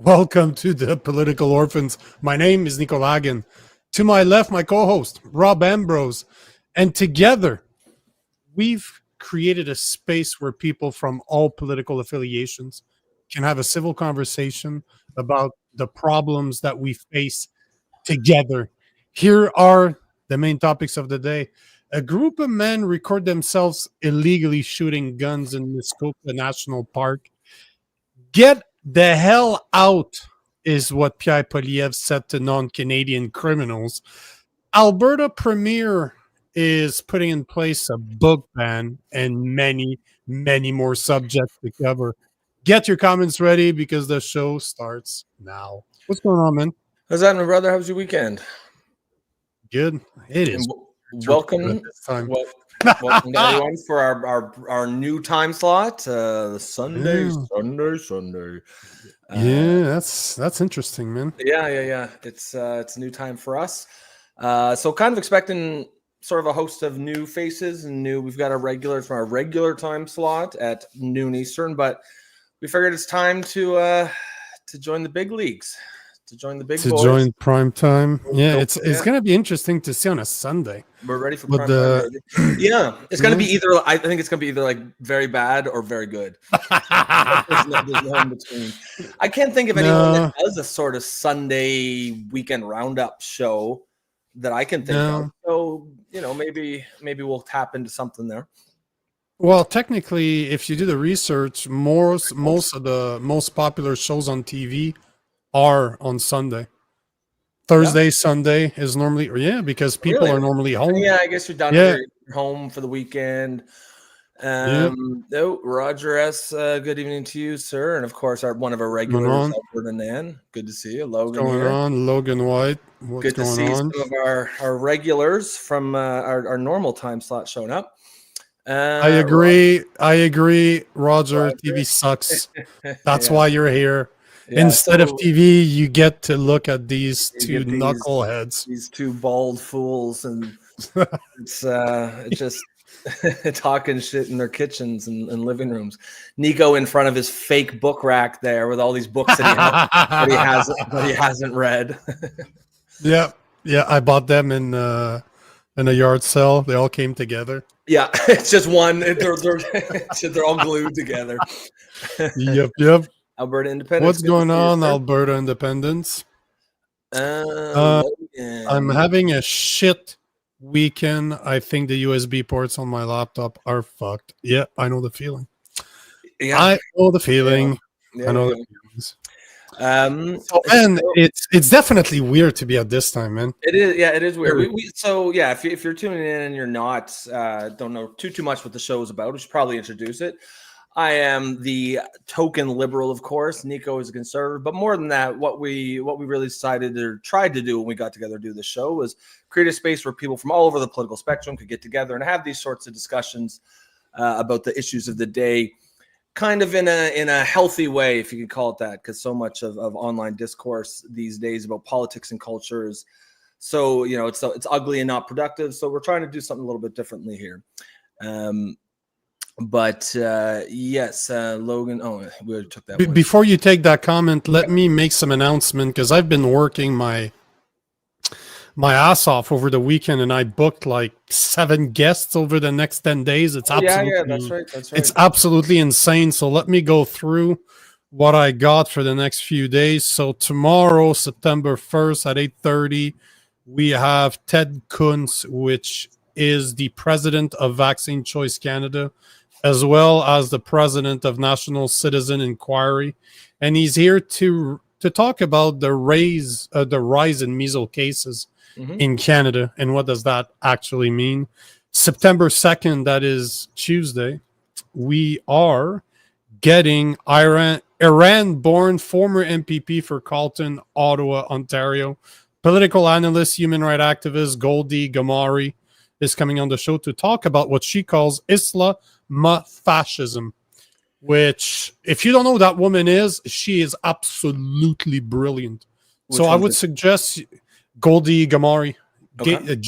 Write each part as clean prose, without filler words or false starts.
Welcome to the Political Orphans. My name is Nico Lagan. To my left, my co-host, Rob Ambrose. And together, we've created a space where people from all political affiliations can have a civil conversation about the problems that we face together. Here are the main topics of the day. A group of men record themselves illegally shooting guns in Muskoka National Park. Get the hell out is what Pierre Poilievre said to non-Canadian criminals. Alberta Premier is putting in place a book ban and many, many more subjects to cover. Get your comments ready because the show starts now. What's going on, man? How's that, my brother? How was your weekend? Good. It is. Welcome everyone for our new time slot. Sunday. That's interesting, man. Yeah. It's a new time for us. So kind of expecting sort of a host of new faces and we've got our regulars from our regular time slot at noon Eastern, but we figured it's time to join the big leagues. To join the big boys. Join prime time. Yeah, it's going to be interesting to see on a Sunday. We're ready for prime time. Yeah, it's going to be either. I think it's going to be either like very bad or very good. There's no in between. I can't think of anyone that does a sort of Sunday weekend roundup show that I can think of. So maybe we'll tap into something there. Well, technically, if you do the research, most of the most popular shows on TV are on Sunday. Thursday, Sunday is normally, because people are normally home. Yeah, I guess you're down here home for the weekend. Roger S., good evening to you, sir. And of course, one of our regulars, Alberta Nan. Good to see you. Logan What's going on? Logan White. What's going on? Some of our regulars from our normal time slot showing up. I agree. Roger, TV sucks. That's why you're here. Yeah, instead of TV, you get to look at these two knuckleheads. These two bald fools, and it's just talking shit in their kitchens and living rooms. Nico in front of his fake book rack there with all these books that he hasn't read. Yeah. I bought them in a yard sale. They all came together. Yeah, it's just one. They're all glued together. Yep. Alberta Independence. What's going on, Alberta Independence? I'm having a shit weekend. I think the USB ports on my laptop are fucked. Yeah, I know the feeling. Yeah, I know the feeling. Yeah. I know the feelings. It's definitely weird to be at this time, man. It is. Yeah, it is weird. If you're tuning in and you're not don't know too much what the show is about, we should probably introduce it. I am the token liberal, of course. Nico is a conservative, but more than that, what we really decided or tried to do when we got together to do the show was create a space where people from all over the political spectrum could get together and have these sorts of discussions about the issues of the day, kind of in a healthy way, if you could call it that, because so much of online discourse these days about politics and culture is so it's ugly and not productive. So we're trying to do something a little bit differently here. But yes, Logan. Oh, we already took that. Before you take that comment, let me make some announcement because I've been working my ass off over the weekend, and I booked like 7 guests over the next 10 days. It's absolutely that's right. It's absolutely insane. So let me go through what I got for the next few days. So tomorrow, September 1st at 8:30, we have Ted Kuntz, which is the president of Vaccine Choice Canada, as well as the president of National Citizen Inquiry, and he's here to talk about the rise in measles cases in Canada and what does that actually mean. September 2nd, that is Tuesday, we are getting Iran-born former MPP for Carleton, Ottawa, Ontario, political analyst, human rights activist Goldie Gamari is coming on the show to talk about what she calls Islamofascism, which, if you don't know who that woman is, she is absolutely brilliant. So I would suggest Goldie Gamari, Goldie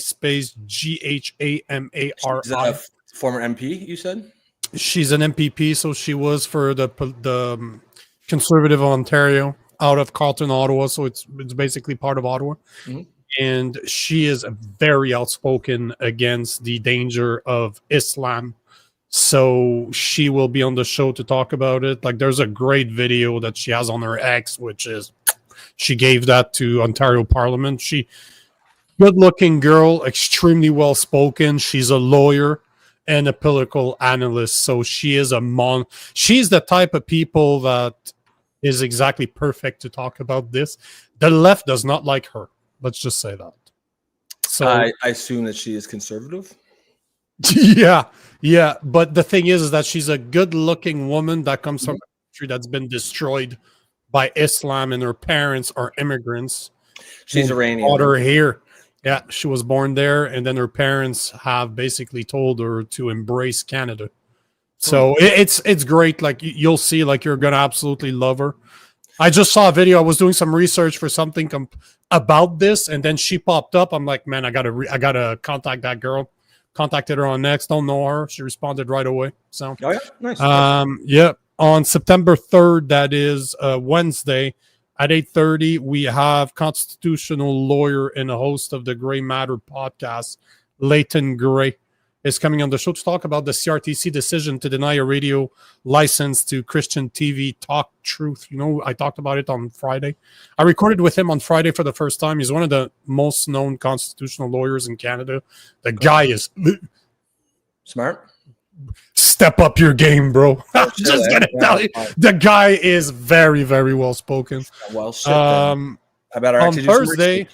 space Ghamari. She's a former MP, you said? She's an MPP, so she was for the conservative Ontario, out of Carleton, Ottawa. So it's basically part of Ottawa. Mm-hmm. And she is very outspoken against the danger of Islam. So she will be on the show to talk about it. Like, there's a great video that she has on her X, which is she gave that to Ontario Parliament. She good looking girl, extremely well spoken. She's a lawyer and a political analyst. So she is she's the type of people that is exactly perfect to talk about this. The left does not like her. Let's just say that. So I assume that she is conservative. Yeah. But the thing is that she's a good-looking woman that comes from a country that's been destroyed by Islam, and her parents are immigrants. She's Iranian. Brought her here. Yeah, she was born there, and then her parents have basically told her to embrace Canada. So it's great. Like, you'll see, like, you're gonna absolutely love her. I just saw a video. I was doing some research for something about this, and then she popped up. I'm like, man, I gotta contact that girl. Contacted her on Next. Don't know her. She responded right away. So, oh yeah, nice. Yeah. On September 3rd, that is Wednesday, at 8:30, we have constitutional lawyer and a host of the Gray Matter podcast, Leighton Gray, is coming on the show to talk about the CRTC decision to deny a radio license to Christian TV Talk Truth. You know, I talked about it on Friday. I recorded with him on Friday for the first time. He's one of the most known constitutional lawyers in Canada. The guy is smart. Step up your game, bro. I'm just gonna tell you, the guy is very, very well spoken. Well, shit, I better on Thursday.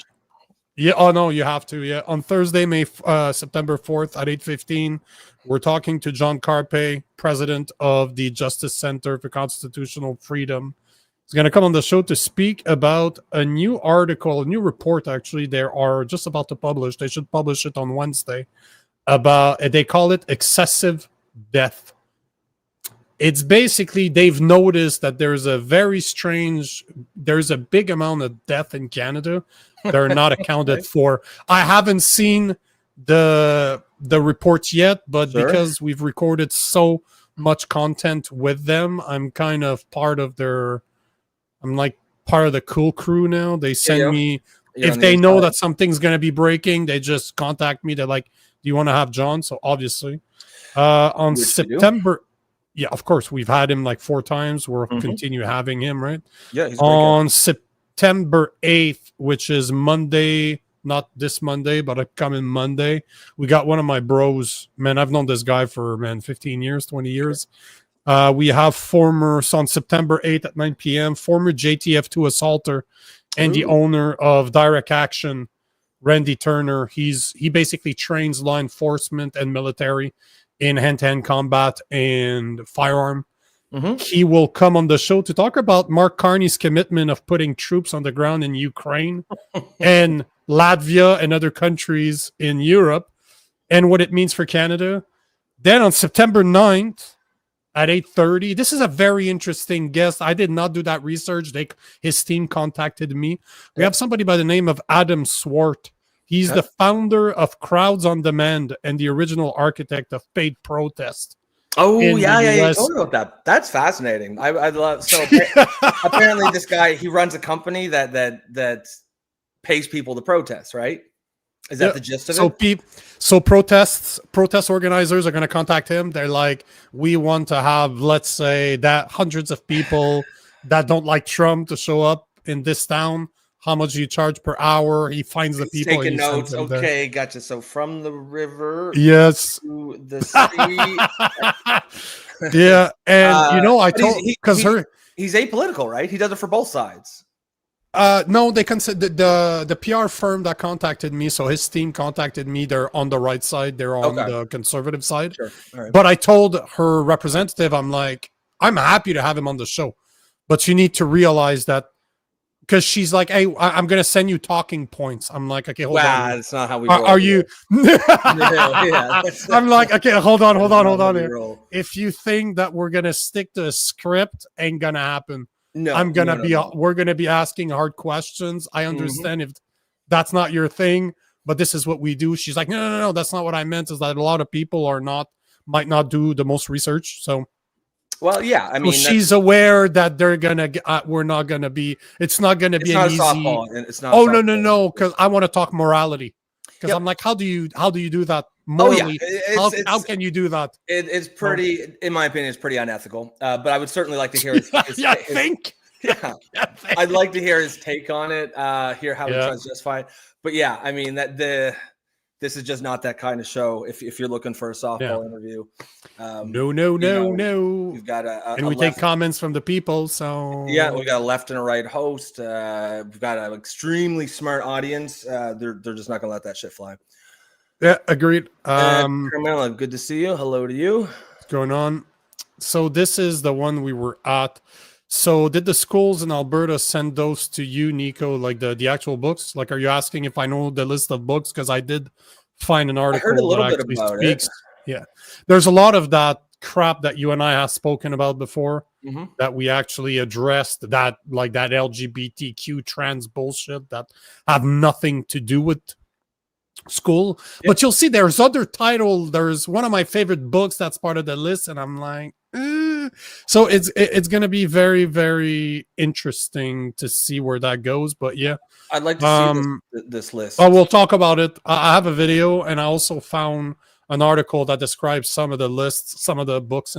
Yeah, oh no, you have to. Yeah, on Thursday, September 4th at 8:15, we're talking to John Carpe, president of the Justice Center for Constitutional Freedom. He's going to come on the show to speak about a new article, a new report. Actually, they are just about to publish. They should publish it on Wednesday. They call it excessive death. It's basically, they've noticed that there's a big amount of death in Canada that are not accounted for. I haven't seen the reports yet, but because we've recorded so much content with them, I'm kind of part of the cool crew now. They send me, if they know that something's going to be breaking, they just contact me. They're like, do you want to have John? So obviously, on September... Yeah, of course. We've had him like 4 times. We'll continue having him, right? Yeah. He's on September 8th, which is Monday, not this Monday, but a coming Monday, we got one of my bros. Man, I've known this guy for, 15 years, 20 years. We have on September 8th at 9 p.m., former JTF2 assaulter and the owner of Direct Action, Randy Turner. He basically trains law enforcement and military in hand-to-hand combat and firearm. He will come on the show to talk about Mark Carney's commitment of putting troops on the ground in Ukraine and Latvia and other countries in Europe and what it means for Canada. Then on September 9th at 8:30, this is a very interesting guest. I did not do that research. His team contacted me. We have somebody by the name of Adam Swart. He's the founder of Crowds on Demand and the original architect of Paid Protest. Oh, yeah. You told me about that. That's fascinating. I love. So apparently, this guy, he runs a company that pays people to protest. Right? Is that the gist of it? So protest organizers are going to contact him. They're like, we want to have, let's say, that hundreds of people that don't like Trump to show up in this town. How much do you charge per hour? He finds the people. Taking notes. Okay, gotcha. So from the river, yes, to the sea. Yeah, and I told because he's apolitical, right? He does it for both sides. No, they consider the PR firm that contacted me. So his team contacted me. They're on the right side. They're on the conservative side. Sure. All right. But I told her representative, I'm like, I'm happy to have him on the show, but you need to realize that. Because she's like, hey, I'm going to send you talking points. I'm like, okay, hold on. That's not how we roll. Are you? I'm like, okay, hold on here. If you think that we're going to stick to a script, ain't going to happen. No, we're going to be asking hard questions. I understand if that's not your thing, but this is what we do. She's like, no, that's not what I meant. Is that a lot of people might not do the most research. So Well, yeah, I mean, she's aware that they're gonna. We're not gonna be. It's not gonna be an not a easy. softball. And it's not. Oh no! Because I want to talk morality. Because Yep. I'm like, how do you do that Oh yeah, morally? How can you do that? It's pretty, in my opinion, it's pretty unethical. But I would certainly like to hear his. Yeah, think. Yeah, I'd like to hear his take on it. Hear how he tries to justify it. But yeah, I mean this is just not that kind of show. If you're looking for a softball interview, No. We've got and we take comments from the people. So yeah, we got a left and a right host. We've got an extremely smart audience. They're just not gonna let that shit fly. Yeah, agreed. Carmela, good to see you. Hello to you. What's going on? So this is the one we were at. So did the schools in Alberta send those to you, Nico, like the actual books? Like, are you asking if I know the list of books? Because I did find an article. I heard a little bit about it. Yeah. There's a lot of that crap that you and I have spoken about before that we actually addressed, that like that LGBTQ trans bullshit that have nothing to do with school. Yep. But you'll see there's other title. There's one of my favorite books that's part of the list, and I'm like, so it's going to be very, very interesting to see where that goes. But yeah, I'd like to see this list. Oh, we'll talk about it. I have a video, and I also found an article that describes some of the lists, some of the books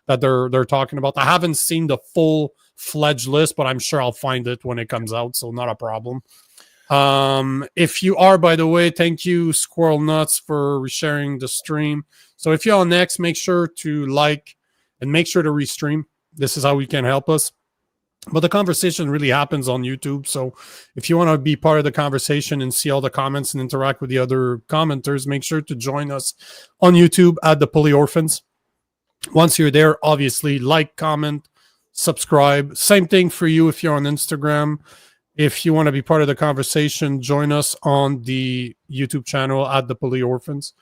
that they're talking about. I haven't seen the full-fledged list, but I'm sure I'll find it when it comes out, so not a problem. If you are, by the way, thank you, Squirrel Nuts, for sharing the stream. So if you're on X, make sure to like and make sure to restream. This is how you can help us. But the conversation really happens on YouTube. So if you want to be part of the conversation and see all the comments and interact with the other commenters, make sure to join us on YouTube at the Poli Orphans. Once you're there, obviously, like, comment, subscribe. Same thing for you if you're on Instagram. If you want to be part of the conversation, join us on the YouTube channel at the Poli Orphans.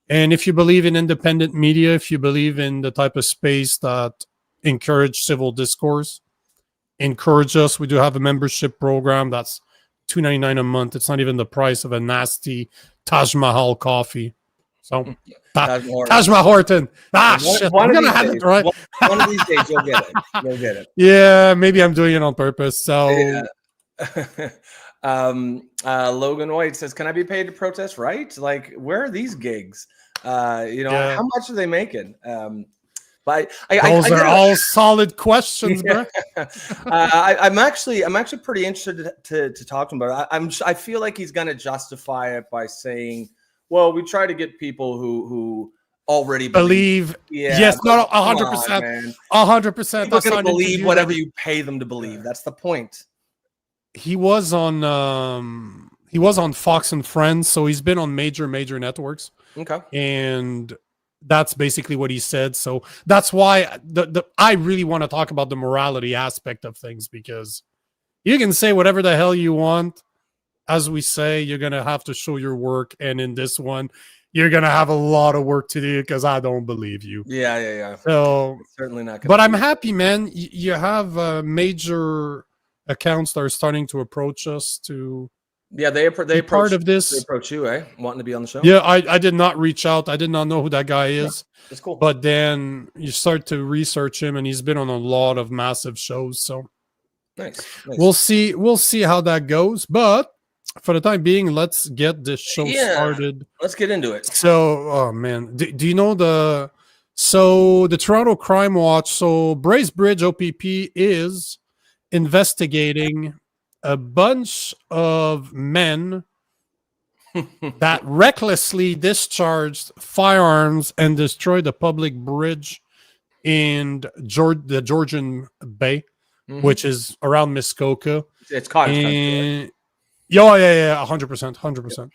And if you believe in independent media, if you believe in the type of space that encourage civil discourse, encourage us. We do have a membership program that's $2.99 a month. It's not even the price of a nasty Taj Mahal coffee. So Taj Mahorton. Shit. I'm gonna have it right. One of these days you'll get it. You'll get it. Yeah, maybe I'm doing it on purpose. So Logan White says, "Can I be paid to protest? Right? Like, where are these gigs? How much are they making?" But those are all solid questions, bro. I'm actually pretty interested to talk to him about it. I feel like he's going to justify it by saying, "Well, we try to get people who already believe." Yeah, yes, not 100%. 100%. People can believe whatever you pay them to believe. That's the point. He was on Fox and Friends, so he's been on major networks. Okay, and that's basically what he said. So that's why I really want to talk about the morality aspect of things, because you can say whatever the hell you want. As we say, you're going to have to show your work. And in this one, you're going to have a lot of work to do because I don't believe you. Yeah. So it's certainly not gonna but I'm happy, man. You have major accounts that are starting to approach us to they approach part of this. They approach you, wanting to be on the show. Yeah, I did not reach out. I did not know who that guy is. Yeah, it's cool. But then you start to research him, and he's been on a lot of massive shows. So nice. We'll see how that goes. But for the time being, let's get this show started. Let's get into it. So, oh man, do you know the Toronto Crime Watch? So Bracebridge OPP is investigating a bunch of men that recklessly discharged firearms and destroyed a public bridge in the Georgian Bay, which is around Muskoka. It's cottage country, right? Yeah, 100%.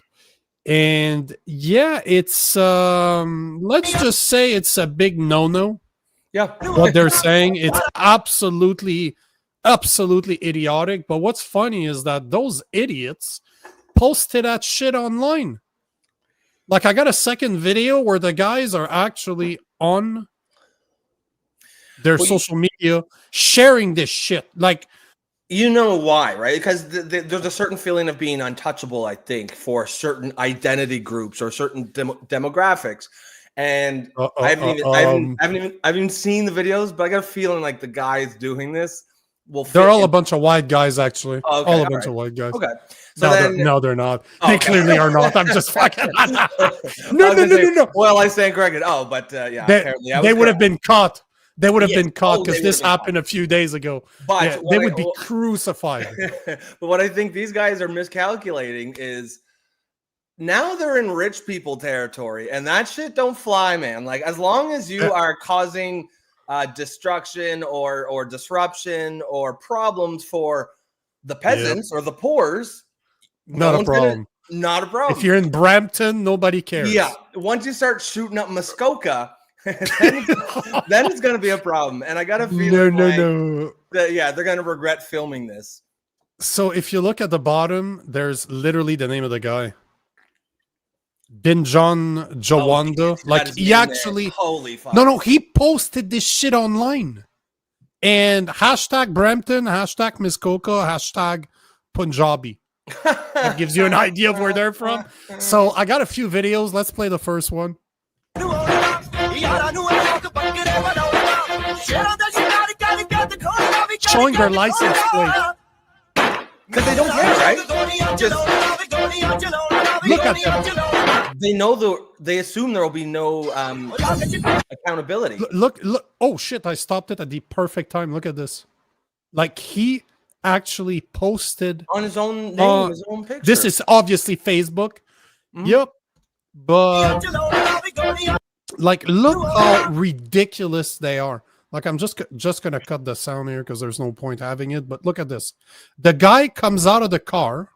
And yeah, it's let's just say it's a big no-no. Yeah. What they're saying, it's absolutely idiotic. But what's funny is that those idiots posted that shit online. Like, I got a second video where the guys are actually on their social media sharing this shit. Like, you know why, right? Because there's a certain feeling of being untouchable, I think, for certain identity groups or certain demographics. And I haven't even seen the videos, but I got a feeling like the guys doing this will. They're all a bunch of white guys, actually. Oh, okay, all a bunch of white guys. Okay. So they're not. They clearly are not. I'm just fucking. No. Well, I stand corrected. Oh, but yeah, apparently they would have been caught. They would have been caught because this happened a few days ago. But they would be crucified. But what I think these guys are miscalculating is now they're in rich people territory, and that shit don't fly, man. Like, as long as you are causing destruction or disruption or problems for the peasants or the poors, not a problem. Not a problem. If you're in Brampton, nobody cares. Yeah. Once you start shooting up Muskoka, then it's going to be a problem. And I got a feeling they're going to regret filming this. So if you look at the bottom, there's literally the name of the guy. Binjan Jawanda. Like, he actually... Holy fuck. No, he posted this shit online. And hashtag Brampton, hashtag Muskoka, hashtag Punjabi. That gives you an idea of where they're from. So I got a few videos. Let's play the first one. Showing their license plate. Because they don't care, right? Just look at them. They know they assume there will be no accountability. Look. Oh shit, I stopped it at the perfect time. Look at this. Like, he actually posted on his own name, his own picture. This is obviously Facebook. Yep. But like, look how ridiculous they are. Like, I'm just gonna cut the sound here because there's no point having it. But look at this. The guy comes out of the car.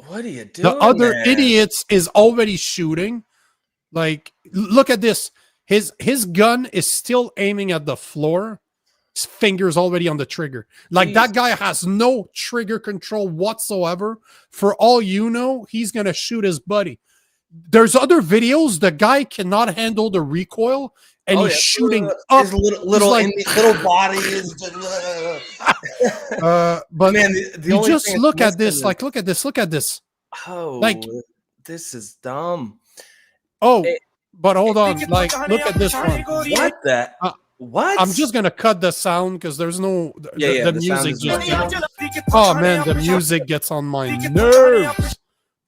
What are you doing? The other idiots is already shooting. Like, look at this. His gun is still aiming at the floor. His finger's already on the trigger. Like, jeez. That guy has no trigger control whatsoever. For all you know, he's going to shoot his buddy. There's other videos. The guy cannot handle the recoil, and he's shooting up. His little body is... but man, you just look at this. Like, look at this. Look at this. Oh, like, this is dumb. Oh, but hold on. Like, look at this one. What the... What? I'm just gonna cut the sound because there's no the music just oh man, the music gets on my nerves.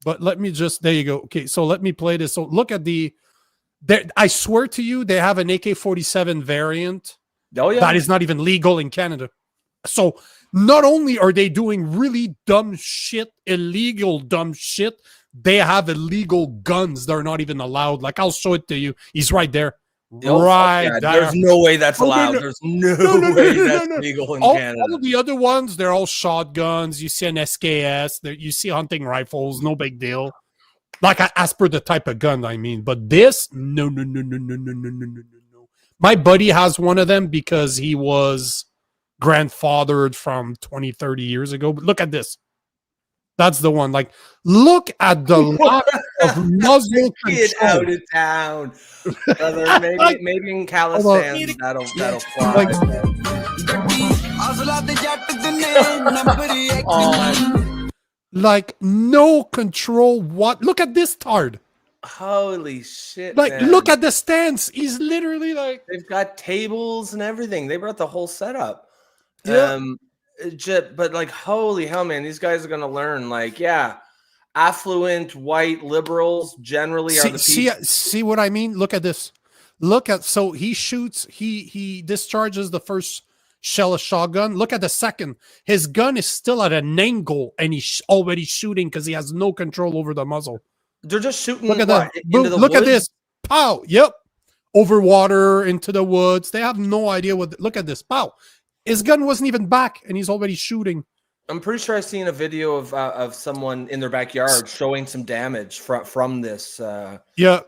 But let me just, there you go. Okay, so let me play this. So look at I swear to you, they have an AK-47 variant that is not even legal in Canada. So not only are they doing really dumb shit, illegal dumb shit, they have illegal guns that are not even allowed. Like, I'll show it to you. He's right there. Right, there's no way that's allowed. There's no way that's legal in Canada. All the other ones, they're all shotguns. You see an SKS, you see hunting rifles, no big deal. Like, as per the type of gun, I mean. But this, no. My buddy has one of them because he was grandfathered from 20, 30 years ago. But look at this. That's the one. Like, look at the lot of muzzle Get out of town. Brother, maybe in Calisthans that'll fly. Like, no control. What? Look at this tard. Holy shit! Like, man. Look at the stance. He's literally like, they've got tables and everything. They brought the whole setup. Yeah. But like, holy hell, man, these guys are gonna learn. Like, yeah, affluent white liberals generally are the people. See what I mean? Look at this. So he shoots. He discharges the first shell of shotgun. Look at the second. His gun is still at an angle, and he's already shooting because he has no control over the muzzle. They're just shooting. Look at that. Look at this. Pow. Yep. Over water into the woods. They have no idea what. Look at this. Pow. His gun wasn't even back, and he's already shooting. I'm pretty sure I've seen a video of someone in their backyard showing some damage from this. Yeah,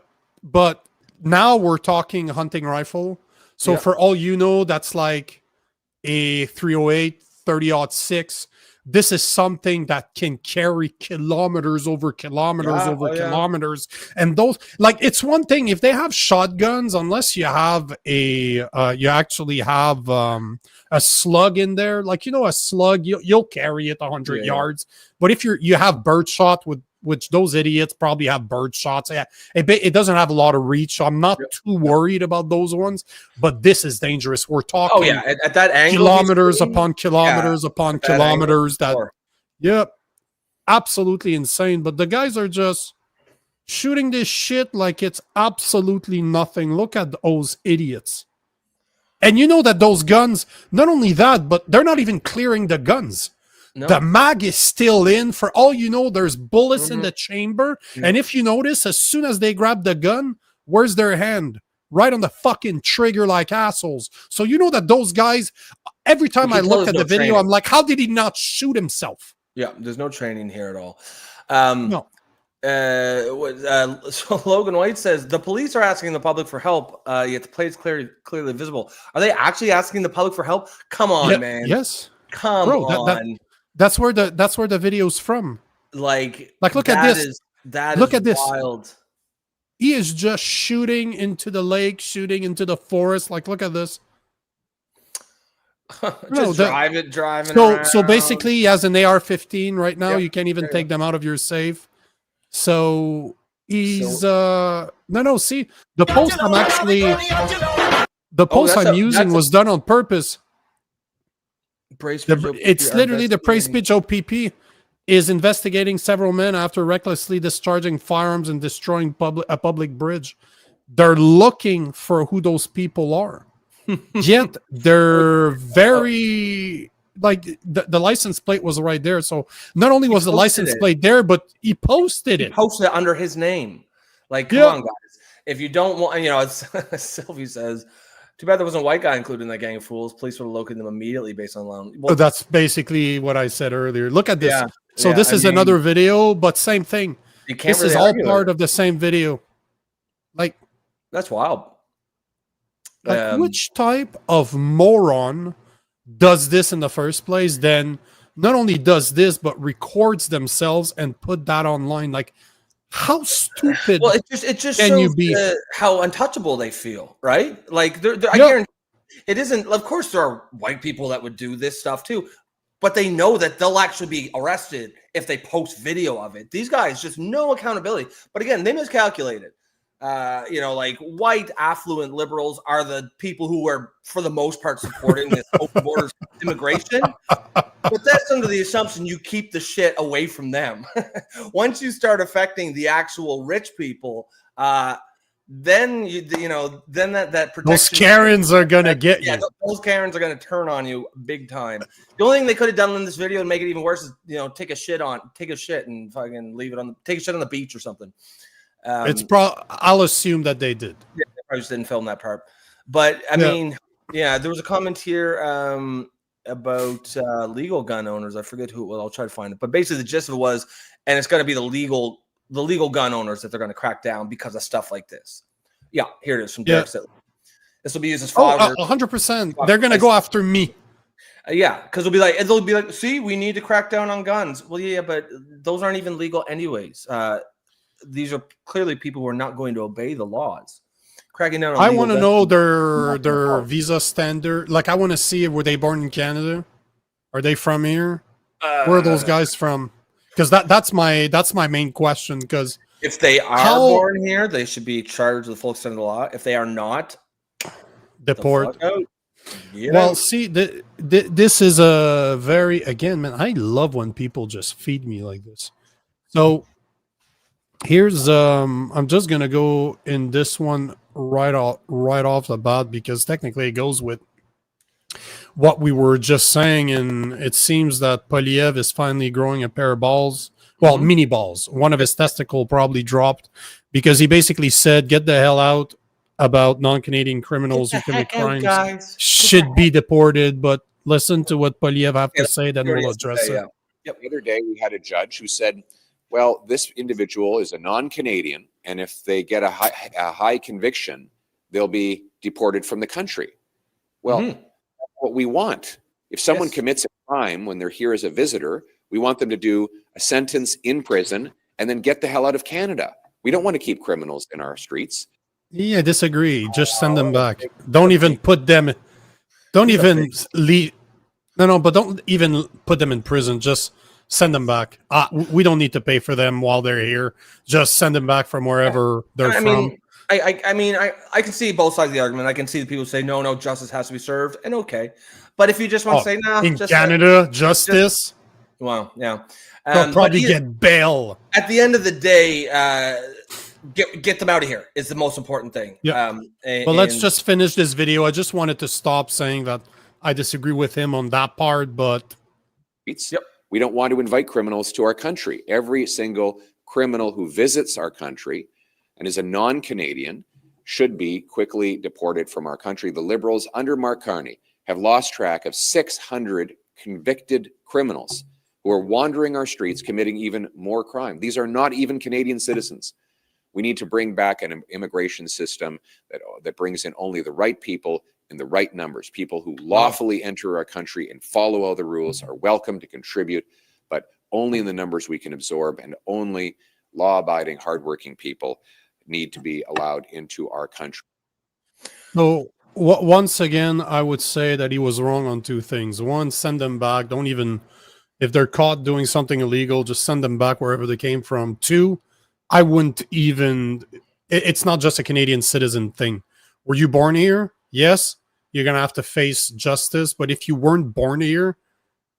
but now we're talking hunting rifle. So for all you know, that's like a 308, 30-06. This is something that can carry kilometers over kilometers. And those, like, it's one thing if they have shotguns, unless you have you actually have a slug in there, like, a slug, you'll carry it 100 yards. But if you have birdshot with which those idiots probably have bird shots. Yeah, it doesn't have a lot of reach, so I'm not too worried about those ones. But this is dangerous. We're talking at that angle, kilometers upon kilometers upon kilometers. Yep, absolutely insane. But the guys are just shooting this shit like it's absolutely nothing. Look at those idiots. And you know that those guns, not only that, but they're not even clearing the guns. No. The mag is still in. For all you know, there's bullets in the chamber. And if you notice, as soon as they grab the gun, where's their hand? Right on the fucking trigger like assholes. So you know that those guys, every time I look at the video, I'm like, how did he not shoot himself? Yeah, there's no training here at all. No. So Logan White says the police are asking the public for help, yet the plate is clearly visible. Are they actually asking the public for help? Come on, man. Yes. Come on. That's where the video's from. Like look at this. Look at this. Wild. He is just shooting into the lake, shooting into the forest. Like, look at this. Driving so basically he has an AR-15 right now. You can't even take them out of your safe. So he's see the post I'm using was done on purpose. It's literally the Praise Speech OPP is investigating several men after recklessly discharging firearms and destroying a public bridge. They're looking for who those people are. Yet they're very the license plate was right there. So not only was the license plate there, but he posted it. He posted it under his name. Like, come on, guys. If you don't want, it's Sylvie says, too bad there wasn't a white guy included in that gang of fools. Police would have located them immediately based on loan. Well, that's basically what I said earlier. Look at this. Yeah, so this is another video, but same thing. This is all part of the same video. Like, that's wild. Like, which type of moron does this in the first place? Then not only does this, but records themselves and put that online. Like, how stupid? Well, it just shows how untouchable they feel, right? Like, I guarantee it isn't. Of course, there are white people that would do this stuff too, but they know that they'll actually be arrested if they post video of it. These guys just no accountability. But again, they miscalculated. Like white affluent liberals are the people who are, for the most part, supporting this open borders immigration. But that's under the assumption you keep the shit away from them. Once you start affecting the actual rich people, then then that protection. Those Karens are gonna get you. Those Karens are gonna turn on you big time. The only thing they could have done in this video and make it even worse is take a shit and fucking leave it take a shit on the beach or something. I'll assume that they did. Yeah, they probably just didn't film that part. But I mean, there was a comment here about legal gun owners. I forget who it was. I'll try to find it. But basically, the gist of it was, and it's going to be the legal gun owners that they're going to crack down because of stuff like this. Yeah, here it is from Derek Sittler. This will be used as fodder. 100%. They're going to go after me. Because they'll be like, see, we need to crack down on guns. Well, yeah, but those aren't even legal anyways. These are clearly people who are not going to obey the laws. Cracking down on I want to know their visa standard. Like, I want to see, were they born in Canada? Are they from here? Where are those guys from? Because that's my main question. Because if they are born here, they should be charged with the full extent of the law. If they are not, deport. Well, see, this is a very, again, man, I love when people just feed me like this. So here's I'm just gonna go in this one right off the bat, because technically it goes with what we were just saying, and it seems that Poilievre is finally growing a pair of balls. Well, mini balls. One of his testicle probably dropped, because he basically said, "Get the hell out," about non-Canadian criminals who commit crimes should be deported. But listen to what Poilievre have to say, then we'll address it. The other day we had a judge who said, well, this individual is a non-Canadian, and if they get a high conviction, they'll be deported from the country. Well, that's what we want. If someone commits a crime when they're here as a visitor, we want them to do a sentence in prison and then get the hell out of Canada. We don't want to keep criminals in our streets. Yeah, I disagree. Just send them back. Don't even put them. Don't even leave. No, but don't even put them in prison. Just send them back. We don't need to pay for them while they're here. Just send them back from wherever they're from. I can see both sides of the argument. I can see the people say, no, justice has to be served, and okay. But if you just want to say, nah, in Canada, justice. Well, yeah. They'll probably get bail. At the end of the day, get them out of here is the most important thing. Yeah. Let's just finish this video. I just wanted to stop saying that I disagree with him on that part, but we don't want to invite criminals to our country. Every single criminal who visits our country and is a non-Canadian should be quickly deported from our country. The Liberals under Mark Carney have lost track of 600 convicted criminals who are wandering our streets, committing even more crime. These are not even Canadian citizens. We need to bring back an immigration system that brings in only the right people in the right numbers. People who lawfully enter our country and follow all the rules are welcome to contribute, but only in the numbers we can absorb, and only law-abiding, hardworking people need to be allowed into our country. So once again, I would say that he was wrong on two things. One, send them back. Don't even, if they're caught doing something illegal, just send them back wherever they came from. Two, I wouldn't even, it's not just a Canadian citizen thing. Were you born here? Yes, you're going to have to face justice. But if you weren't born here,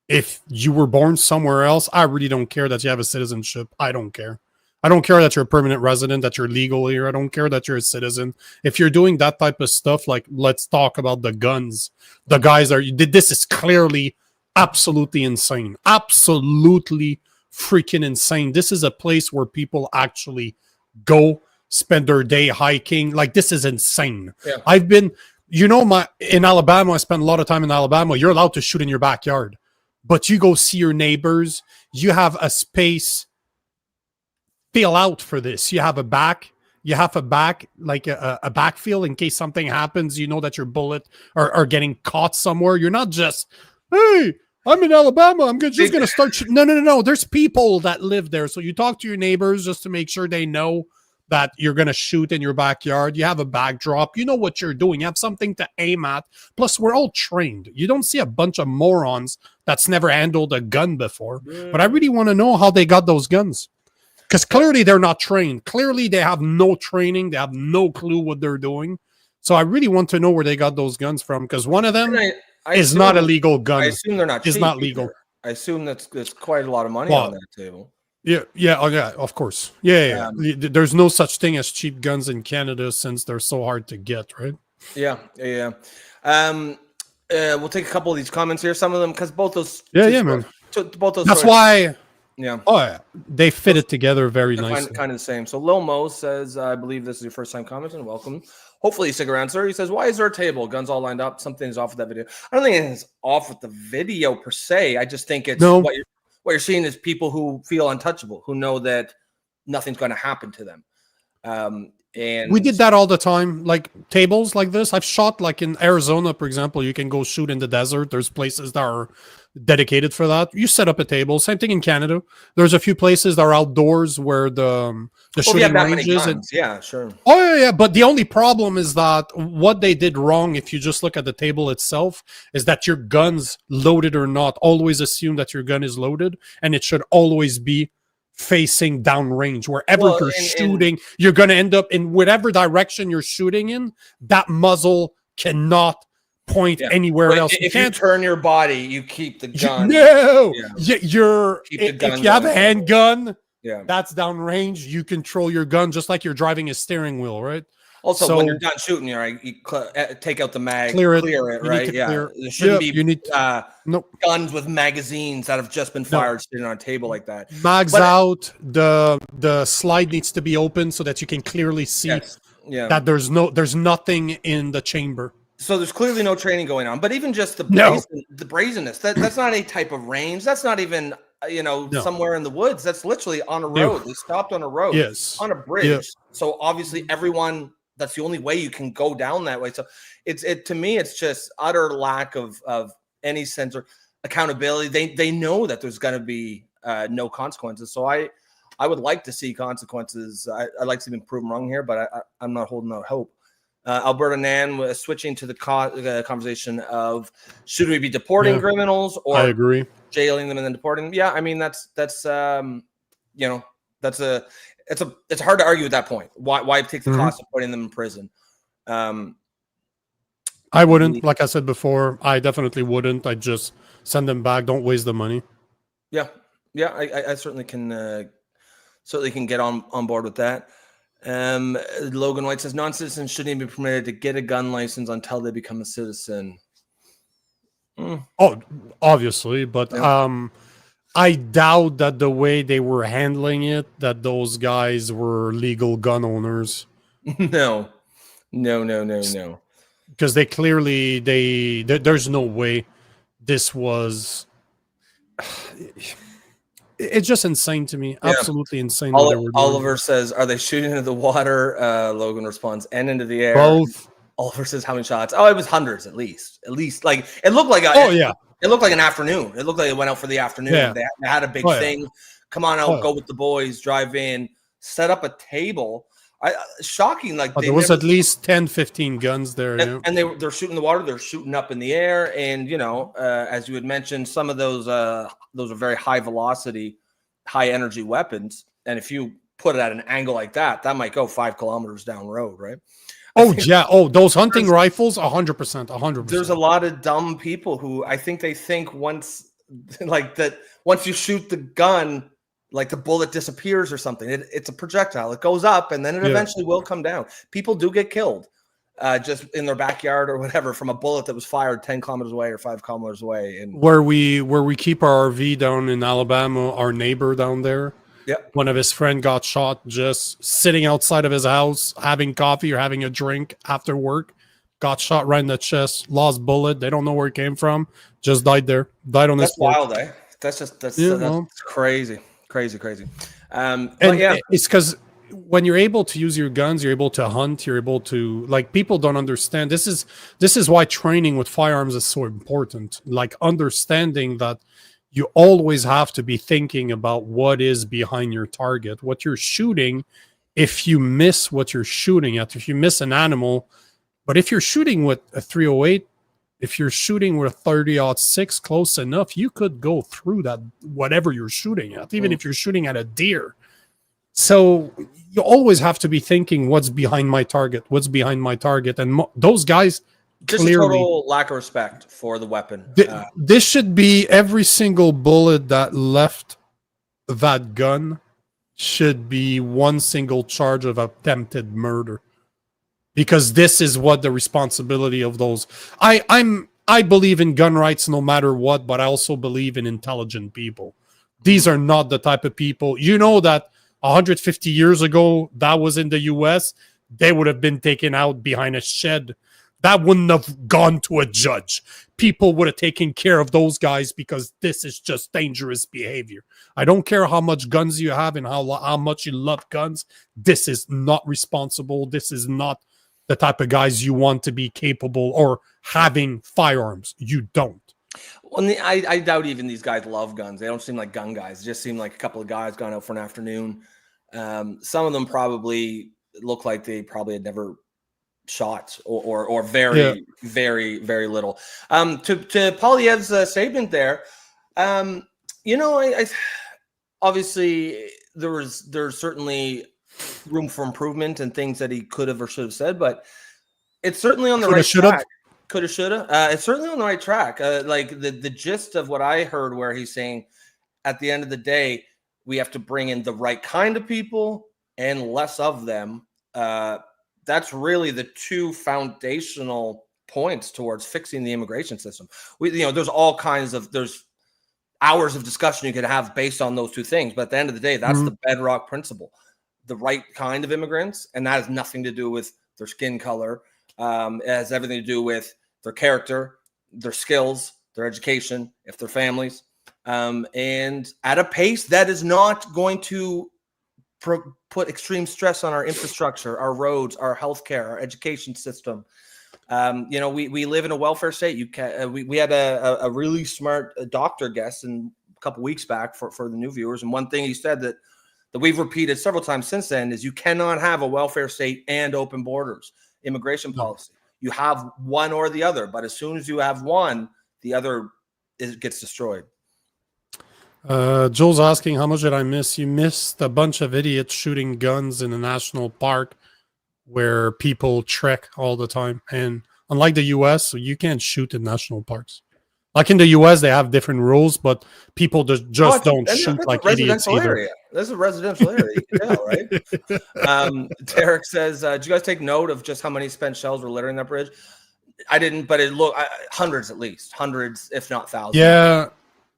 if you were born somewhere else, I really don't care that you have a citizenship. I don't care. I don't care that you're a permanent resident, that you're legal here. I don't care that you're a citizen. If you're doing that type of stuff, like, let's talk about the guns. The guys are, this is clearly absolutely insane. Absolutely freaking insane. This is a place where people actually go spend their day hiking. Like, this is insane. Yeah. I've been, in Alabama, I spent a lot of time in Alabama. You're allowed to shoot in your backyard, but you go see your neighbors. You have a space. Feel out for this. You have a back. You have a back, like a backfield in case something happens. You know that your bullet are getting caught somewhere. You're not just, hey, I'm in Alabama. I'm just going to start. No. There's people that live there. So you talk to your neighbors just to make sure they know that you're going to shoot in your backyard. You have a backdrop. You know what you're doing. You have something to aim at. Plus, we're all trained. You don't see a bunch of morons that's never handled a gun before. But I really want to know how they got those guns. Because clearly they're not trained. Clearly they have no training. They have no clue what they're doing. So I really want to know where they got those guns from. Because one of them is not a legal gun. I assume they're not. It's not legal. Either. I assume that's quite a lot of money on that table. Yeah, of course. Yeah. There's no such thing as cheap guns in Canada since they're so hard to get, right? Yeah. We'll take a couple of these comments here. Some of them, because both those. Man. Both those. That's why. Yeah. Oh, yeah. They fit it together very nicely. Kind of the same. So Lil Mo says, I believe this is your first time commenting. Welcome. Hopefully you stick around, sir. He says, why is there a table? Guns all lined up. Something's off with that video. I don't think anything's off with the video per se. I just think it's what you're seeing is people who feel untouchable, who know that nothing's going to happen to them. And we did that all the time, like tables like this. I've shot, like in Arizona, for example, you can go shoot in the desert. There's places that are dedicated for that. You set up a table. Same thing in Canada. There's a few places that are outdoors where the shooting range is. Yeah, sure. Oh yeah. But the only problem is that what they did wrong, if you just look at the table itself, is that your gun's loaded or not. Always assume that your gun is loaded, and it should always be facing downrange. Wherever you're shooting, you're going to end up in whatever direction you're shooting in. That muzzle cannot point anywhere else. If you turn your body, you keep the gun. If you have a handgun, that's downrange. You control your gun just like you're driving a steering wheel, right? Also, when you're done shooting, you take out the mag, clear it, right? There shouldn't be guns with magazines that have just been fired sitting on a table like that. Mags out. The slide needs to be open so that you can clearly see that there's nothing in the chamber. So there's clearly no training going on. But even just the brazenness, that's not a type of range. That's not even somewhere in the woods. That's literally on a road. They stopped on a road, on a bridge. So obviously everyone. That's the only way you can go down that way. So to me, it's just utter lack of any sense of accountability. They know that there's going to be no consequences. So I would like to see consequences. I'd like to see them proven wrong here, but I'm not holding out hope. Alberta Nan was switching to the conversation of should we be deporting criminals or I agree. jailing them and then deporting them? Yeah, I mean that's it's hard to argue at that point. Why take the cost of putting them in prison? I wouldn't, like I said before, I definitely wouldn't. I'd just send them back. Don't waste the money. Yeah. I certainly can get on board with that. Logan White says non-citizens shouldn't even be permitted to get a gun license until they become a citizen. Oh, obviously, but I doubt that the way they were handling it, that those guys were legal gun owners. No. Because they clearly there's no way this was. It's just insane to me. Yeah. Absolutely insane. What they were doing. Oliver says, "Are they shooting into the water?" Logan responds, "And into the air." Both. Oliver says, "How many shots?" Oh, it was hundreds at least. Like it looked like. It looked like an afternoon. It looked like it went out for the afternoon. Yeah. They had a big thing. Come on out, go with the boys, drive in, set up a table. Shocking. Like there was at least 10, 15 guns there. And they're shooting the water. They're shooting up in the air. And, as you had mentioned, some of those are very high velocity, high energy weapons. And if you put it at an angle like that, that might go 5 kilometers down the road, right? Oh, yeah. Oh, those hunting rifles, 100%. There's a lot of dumb people who I think they think once you shoot the gun, like the bullet disappears or something. It's a projectile. It goes up and then it eventually will come down. People do get killed just in their backyard or whatever from a bullet that was fired 10 kilometers away or 5 kilometers away. And where we keep our RV down in Alabama, our neighbor down there, one of his friend got shot just sitting outside of his house, having coffee or having a drink after work, got shot right in the chest, lost bullet. They don't know where it came from. Just died there. Died on his porch. Wild, eh? That's crazy. Crazy. It's because when you're able to use your guns, you're able to hunt, you're able to, like, people don't understand. This is why training with firearms is so important. Like, understanding that you always have to be thinking about what is behind your target, what you're shooting. If you miss what you're shooting at, if you miss an animal, but if you're shooting with a 308, if you're shooting with a 30-06 close enough, you could go through that, whatever you're shooting at, even if you're shooting at a deer. So you always have to be thinking, what's behind my target? What's behind my target? And those guys just clearly, a total lack of respect for the weapon. This should be every single bullet that left that gun should be one single charge of attempted murder. Because this is what the responsibility of those. I believe in gun rights no matter what, but I also believe in intelligent people. These are not the type of people. You know that 150 years ago, that was in the US, they would have been taken out behind a shed. That wouldn't have gone to a judge. People would have taken care of those guys because this is just dangerous behavior. I don't care how much guns you have and how much you love guns. This is not responsible. This is not the type of guys you want to be capable or having firearms. You don't. Well, I doubt even these guys love guns. They don't seem like gun guys. They just seem like a couple of guys gone out for an afternoon. Some of them probably look like they probably had never shot or very, very, very little. To Poilievre's statement there, I obviously there's certainly room for improvement and things that he could have or should have said, but it's certainly on the right track. Coulda, shoulda. It's certainly on the right track. Like the gist of what I heard, where he's saying, at the end of the day, we have to bring in the right kind of people and less of them. That's really the two foundational points towards fixing the immigration system. There's all kinds of there's hours of discussion you could have based on those two things, but at the end of the day, that's the bedrock principle. The right kind of immigrants, and that has nothing to do with their skin color. It has everything to do with their character, their skills, their education, if they're families, and at a pace that is not going to put extreme stress on our infrastructure, our roads, our healthcare, our education system. We live in a welfare state. We had a really smart doctor guest a couple weeks back for the new viewers, and one thing he said that we've repeated several times since then is you cannot have a welfare state and open borders. immigration policy. You have one or the other, but as soon as you have one, the other gets destroyed. Joel's asking, how much did I miss? You missed a bunch of idiots shooting guns in a national park where people trek all the time. And unlike the US, you can't shoot in national parks. Like in the US, they have different rules, but people just don't shoot like idiots either. This is a residential area, you can tell, right? Derek says, did you guys take note of just how many spent shells were littering that bridge? I didn't, but it looked hundreds at least. Hundreds, if not thousands. Yeah.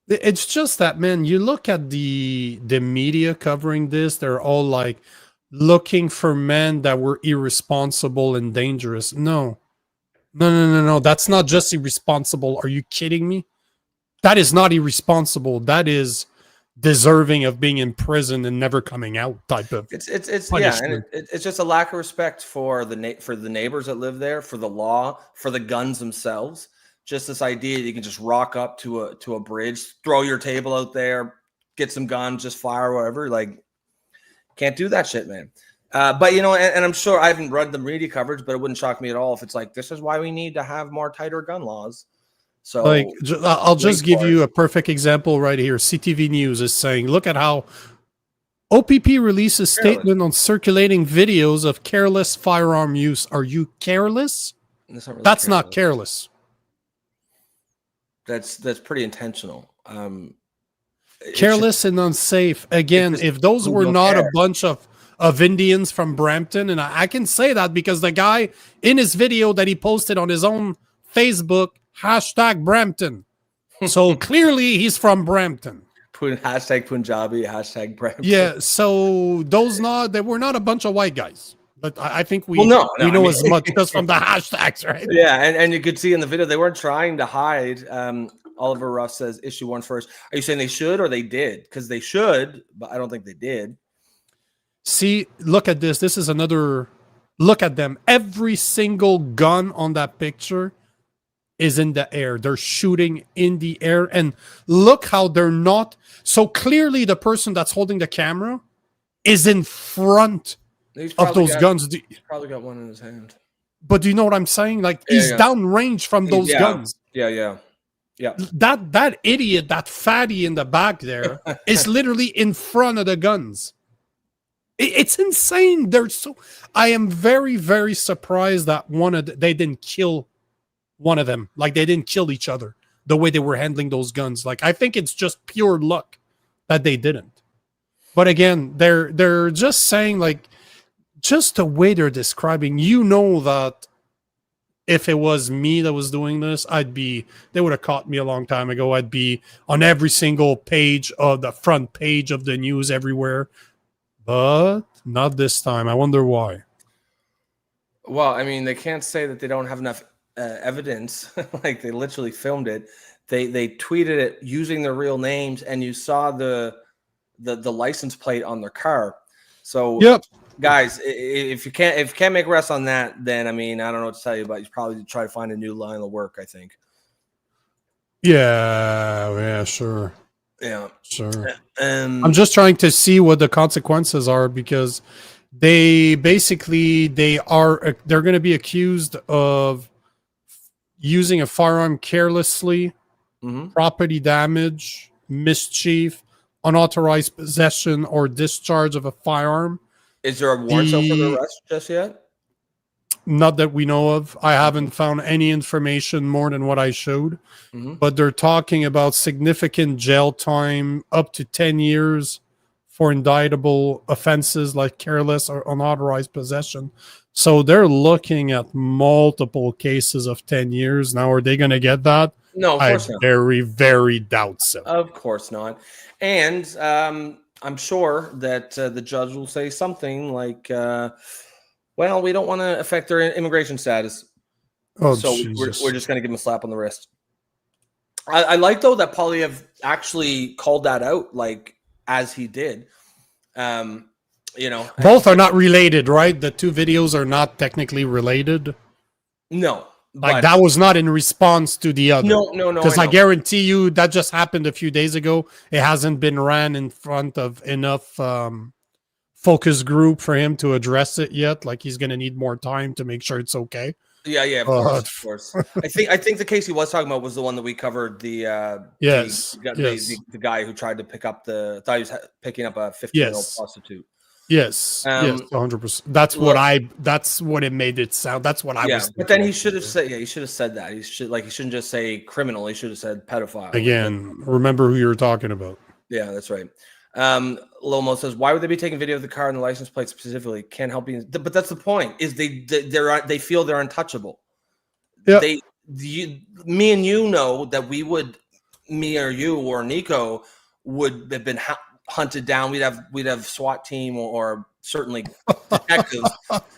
It's just that, man, you look at the media covering this, they're all like looking for men that were irresponsible and dangerous. No. That's not just irresponsible. Are you kidding me? That is not irresponsible. That is deserving of being in prison and never coming out type of it's just a lack of respect for the neighbors that live there, for the law, for the guns themselves. Just this idea that you can just rock up to a bridge, throw your table out there, get some guns, just fire whatever. Like, can't do that shit, man. But you know, and I'm sure I haven't read the media coverage, but it wouldn't shock me at all if it's like, this is why we need to have more tighter gun laws. So, like, I'll just give you a perfect example right here. CTV News is saying, look at how OPP releases statement on circulating videos of careless firearm use. Are you careless? That's not careless. That's pretty intentional. Careless and unsafe. Again, if those were not a bunch of Indians from Brampton, and I can say that because the guy in his video that he posted on his own Facebook, hashtag Brampton. So clearly he's from Brampton. Hashtag Punjabi, hashtag Brampton. Yeah, so they were not a bunch of white guys. But I think we know as much just from the hashtags, right? Yeah, and you could see in the video they weren't trying to hide. Oliver Ruff says issue one first. Are you saying they should or they did? Because they should, but I don't think they did. See, look at this. This is another look at them. Every single gun on that picture is in the air. They're shooting in the air. And look how they're not. So clearly the person that's holding the camera is in front of those guns. He's probably got one in his hand. But do you know what I'm saying? Like, he's downrange from those guns. Yeah. That idiot, that fatty in the back there is literally in front of the guns. It's insane. I am very, very surprised that they didn't kill one of them. Like, they didn't kill each other the way they were handling those guns. Like, I think it's just pure luck that they didn't. But again, they're just saying, like, just the way they're describing, you know, that if it was me that was doing this, they would have caught me a long time ago. I'd be on every single page of the front page of the news everywhere. But not this time. I wonder why. Well, I mean, they can't say that they don't have enough evidence. Like, they literally filmed it. They tweeted it using their real names, and you saw the license plate on their car. So, yep. Guys, if you can't make arrests on that, then I mean, I don't know what to tell you, but you probably try to find a new line of work, I think. Yeah, sure. Yeah, sure. I'm just trying to see what the consequences are, because they're going to be accused of using a firearm carelessly, property damage, mischief, unauthorized possession or discharge of a firearm. Is there a warrant out for the arrest just yet? Not that we know of. I haven't found any information more than what I showed. But they're talking about significant jail time, up to 10 years for indictable offenses like careless or unauthorized possession. So they're looking at multiple cases of 10 years. Now, are they going to get that? No, of course not. I very, very doubt so. Of course not. And I'm sure that the judge will say something like, well, we don't want to affect their immigration status. Oh, so we're just going to give them a slap on the wrist. I like, though, that Poilievre actually called that out, like, as he did. You know, both are not related, right? The two videos are not technically related. No. Like, that was not in response to the other. No. Because I guarantee you that just happened a few days ago. It hasn't been ran in front of enough focus group for him to address it yet. Like he's going to need more time to make sure it's okay. Yeah, of course. I think the case he was talking about was the one that we covered. The guy who tried to pick up thought he was picking up a 15-year-old prostitute. Yes, 100%. That's what it made it sound. That's what I was thinking. But then he should have said that. He shouldn't just say criminal. He should have said pedophile. Again, remember who you're talking about. Yeah, that's right. Lomo says, why would they be taking video of the car and the license plate specifically? Can't help being, but that's the point. Is they feel they're untouchable. Yeah. Me and you know that me or you or Nico would have been hunted down. We'd have SWAT team or certainly detectives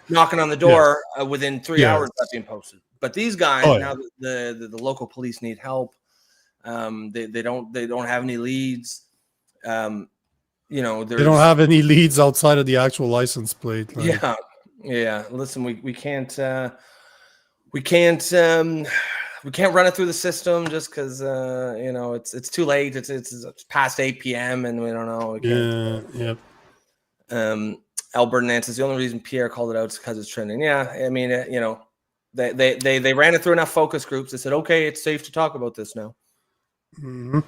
knocking on the door within 3 hours of that being posted. But these guys now the local police need help. They don't have any leads. They don't have any leads outside of the actual license plate. Like. Yeah. Listen, we can't run it through the system just because it's too late. It's past 8 p.m. and we don't know. Alberta answers the only reason Pierre called it out is because it's trending. Yeah, I mean, they ran it through enough focus groups. They said, okay, it's safe to talk about this now. Mm-hmm.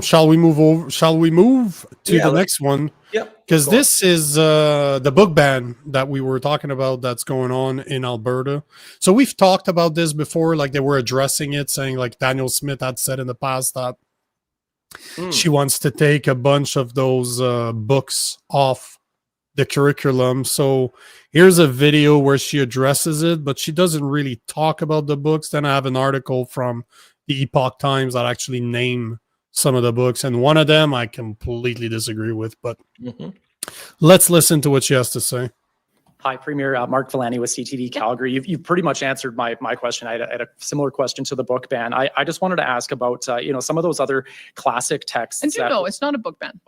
Shall we move to the next one? Yep. Because this is the book ban that we were talking about that's going on in Alberta. So we've talked about this before, like they were addressing it, saying like Daniel Smith had said in the past that she wants to take a bunch of those books off the curriculum. So here's a video where she addresses it, but she doesn't really talk about the books. Then I have an article from the Epoch Times that actually name some of the books, and one of them I completely disagree with, but let's listen to what she has to say. Hi, Premier. Mark Villani with CTV Calgary. You've pretty much answered my question. I had a similar question to the book ban. I just wanted to ask about some of those other classic texts. And it's not a book ban.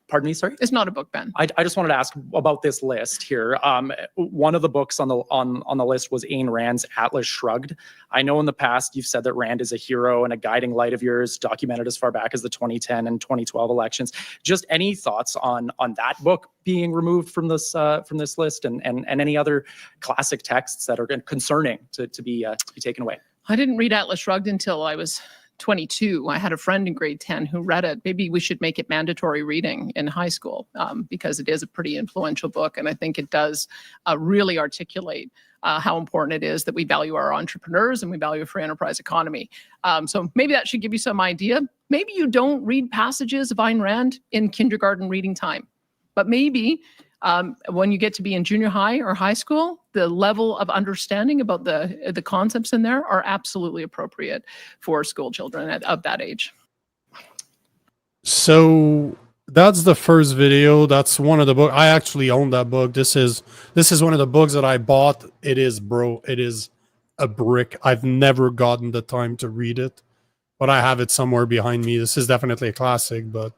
Pardon me, sorry? It's not a book ban. I just wanted to ask about this list here. One of the books on the list was Ayn Rand's Atlas Shrugged. I know in the past you've said that Rand is a hero and a guiding light of yours, documented as far back as the 2010 and 2012 elections. Just any thoughts on that book being removed from this list and any other classic texts that are concerning to be taken away? I didn't read Atlas Shrugged until I was 22. I had a friend in grade 10 who read it. Maybe we should make it mandatory reading in high school because it is a pretty influential book. And I think it does really articulate how important it is that we value our entrepreneurs and we value a free enterprise economy. So maybe that should give you some idea. Maybe you don't read passages of Ayn Rand in kindergarten reading time, but maybe when you get to be in junior high or high school, the level of understanding about the concepts in there are absolutely appropriate for school children of that age. So that's the first video. That's one of the books. I actually own that book. This is one of the books that I bought. It is a brick. I've never gotten the time to read it, but I have it somewhere behind me. This is definitely a classic, but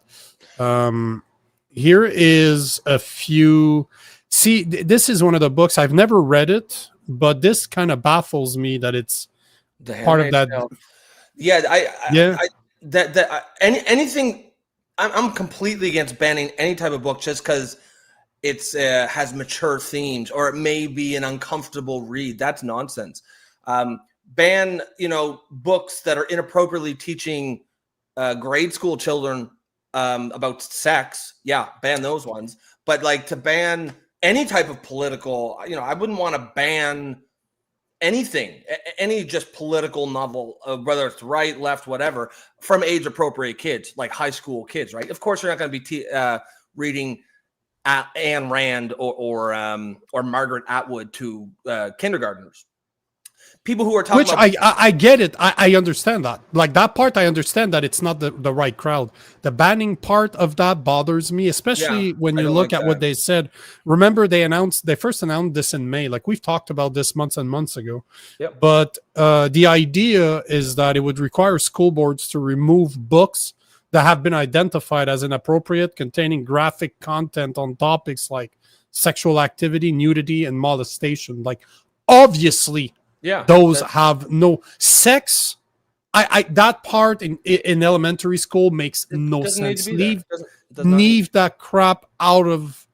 here is a few. See, this is one of the books. I've never read it, but this kind of baffles me that it's part of that. Anything. I'm completely against banning any type of book just because it's has mature themes or it may be an uncomfortable read. That's nonsense. Ban books that are inappropriately teaching grade school children about sex. Yeah, ban those ones. But like to ban any type of political, I wouldn't want to ban anything, any just political novel, whether it's right, left, whatever, from age-appropriate kids, like high school kids, right? Of course, you're not going to be reading Ayn Rand or Margaret Atwood to kindergartners. People who are talking about... I get it. I understand that. Like that part, I understand that it's not the right crowd. The banning part of that bothers me, especially when you look at what they said. Remember, they first announced this in May. Like we've talked about this months and months ago. Yep. But the idea is that it would require school boards to remove books that have been identified as inappropriate, containing graphic content on topics like sexual activity, nudity, and molestation. Like, obviously... those have no sex. I that part in elementary school makes no doesn't need to sense. be there. Leave Does not need leave that crap out of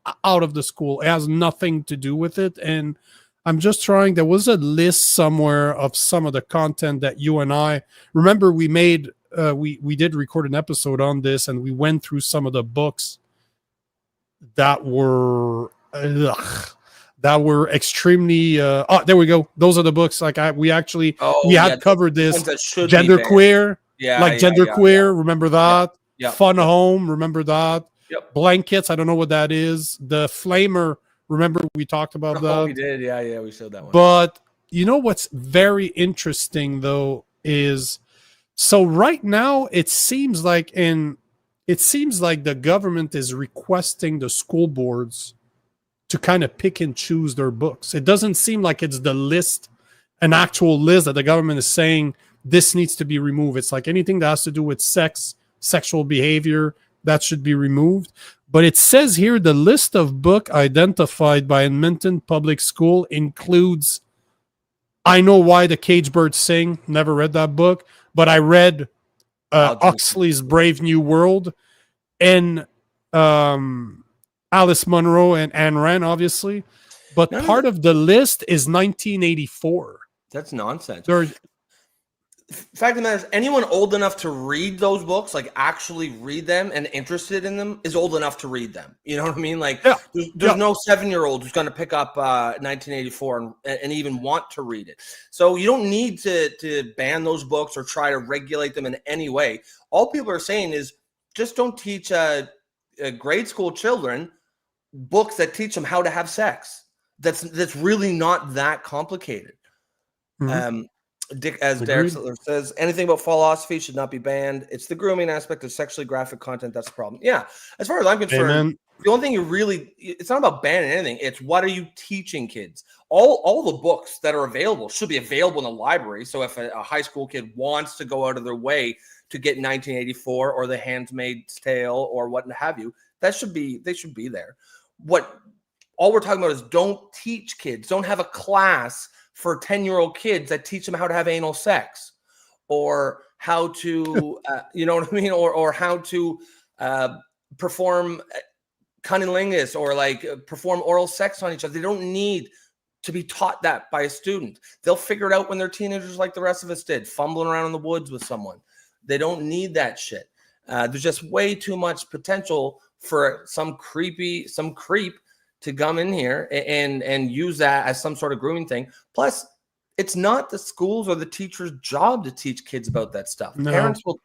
the school. It has nothing to do with it. And I'm just trying. There was a list somewhere of some of the content that you and I remember we made. We did record an episode on this, and we went through some of the books that were extremely. There we go. Those are the books. Like we had covered the this ones that should be gender banned. queer. Yeah, Like gender queer. Remember that? Yeah. Fun home. Remember that? Yep. Blankets. I don't know what that is. The flamer. Remember we talked about that? Oh, we did. Yeah, we showed that one. But you know what's very interesting though is, so right now it seems like the government is requesting the school boards to kind of pick and choose their books. It doesn't seem like it's the list, an actual list that the government is saying this needs to be removed. It's like anything that has to do with sex, sexual behavior, that should be removed. But it says here the list of book identified by Edmonton Public School includes I Know Why the Cage Birds Sing. Never read that book, but I read Huxley's Brave New World and Alice Munro and Ayn Rand, obviously. But part of the list is 1984. That's nonsense. Fact of the matter is, anyone old enough to read those books, like actually read them and interested in them, is old enough to read them. You know what I mean? Like, there's no 7-year-old who's going to pick up 1984 and even want to read it. So you don't need to ban those books or try to regulate them in any way. All people are saying is just don't teach grade school children books that teach them how to have sex. That's really not that complicated. Mm-hmm. As Derek says, anything about philosophy should not be banned. It's the grooming aspect of sexually graphic content that's the problem. Yeah, as far as I'm concerned, the only thing it's not about banning anything. It's what are you teaching kids? All the books that are available should be available in the library. So if a high school kid wants to go out of their way to get 1984 or The Handmaid's Tale or what have you, they should be there. All we're talking about is don't teach kids. Don't have a class for 10-year-old kids that teach them how to have anal sex or how to, you know what I mean? Or how to perform cunnilingus or like perform oral sex on each other. They don't need to be taught that by a student. They'll figure it out when they're teenagers like the rest of us did, fumbling around in the woods with someone. They don't need that shit. There's just way too much potential for some creep to come in here and use that as some sort of grooming thing. Plus, it's not the schools or the teachers' job to teach kids about that stuff. No.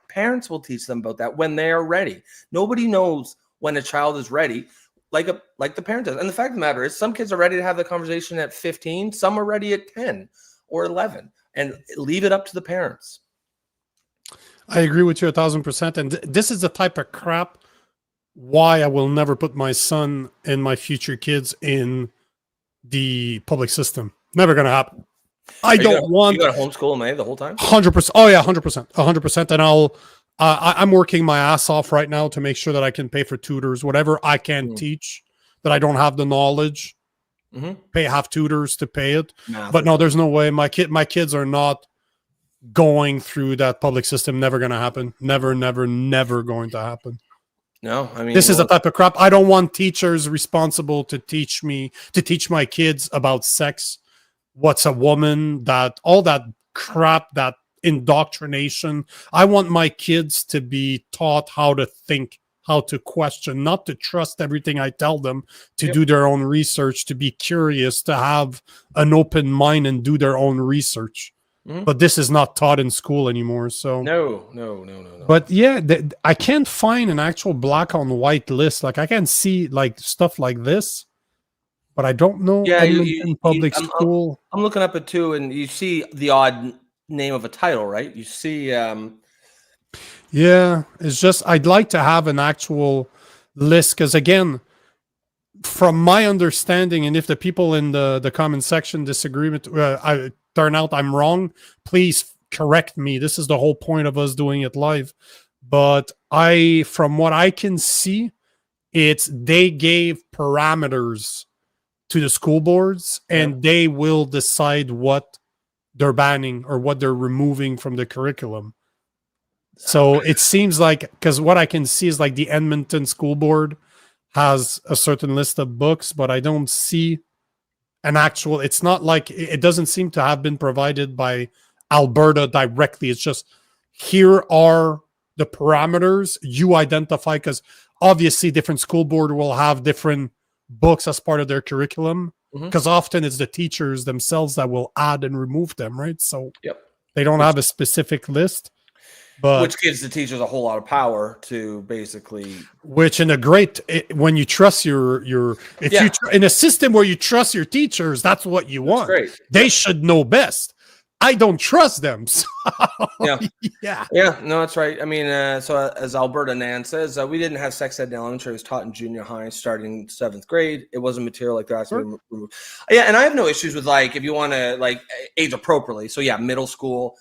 Parents will teach them about that when they are ready. Nobody knows when a child is ready, like the parent does. And the fact of the matter is, some kids are ready to have the conversation at 15. Some are ready at 10 or 11, and leave it up to the parents. I agree with you 1,000%. And this is the type of crap why I will never put my son and my future kids in the public system. Never going to happen. You got to homeschool them the whole time? 100%. Oh yeah, 100%. And I'm working my ass off right now to make sure that I can pay for tutors, whatever I can teach, that I don't have the knowledge, have tutors to pay it. But no, there's no way. My kids are not going through that public system. Never going to happen. Never going to happen. No, I mean, this is the type of crap. I don't want teachers responsible to teach my kids about sex, what's a woman, all that crap, that indoctrination. I want my kids to be taught how to think, how to question, not to trust everything I tell them, to do their own research, to be curious, to have an open mind and do their own research. But this is not taught in school anymore. So no. But yeah, I can't find an actual black on white list. Like I can see like stuff like this, but I don't know. Yeah, public school. I'm looking up it too, and you see the odd name of a title, right? You see. Yeah, it's just I'd like to have an actual list because again, from my understanding, and if the people in the comment section disagree with, I turn out I'm wrong, please correct me. This is the whole point of us doing it live. But from what I can see, they gave parameters to the school boards, and they will decide what they're banning or what they're removing from the curriculum. So it seems like, because what I can see is like the Edmonton School Board has a certain list of books, but I don't see an actual, it's not like, it doesn't seem to have been provided by Alberta directly. It's just, here are the parameters you identify, because obviously different school board will have different books as part of their curriculum, because often it's the teachers themselves that will add and remove them, right? So they don't have a specific list. But which gives the teachers a whole lot of power to basically, which in a great, when you trust you in a system where you trust your teachers, that's what you want. Great. They should know best. I don't trust them. So, yeah, no, that's right. I mean, so as Alberta Nan says, we didn't have sex ed in elementary. It was taught in junior high, starting 7th grade. It wasn't material like that. So and I have no issues with, like, if you want to, like, age appropriately. So middle school,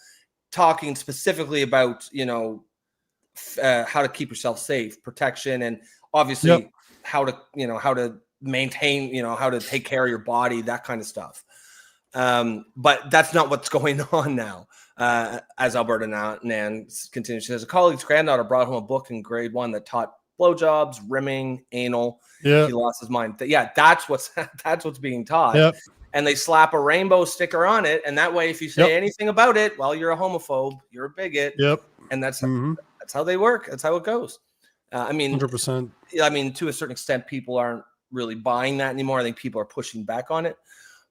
talking specifically about, how to keep yourself safe, protection, and obviously how to maintain, how to take care of your body, that kind of stuff. But that's not what's going on now. As Alberta Nan continues, she says, a colleague's granddaughter brought home a book in grade 1 that taught blowjobs, rimming, anal. He lost his mind. That's what's being taught. And they slap a rainbow sticker on it, and that way, if you say anything about it, well, you're a homophobe, you're a bigot. And that's how they work. That's how it goes. I mean, 100%. I mean, to a certain extent, people aren't really buying that anymore. I think people are pushing back on it,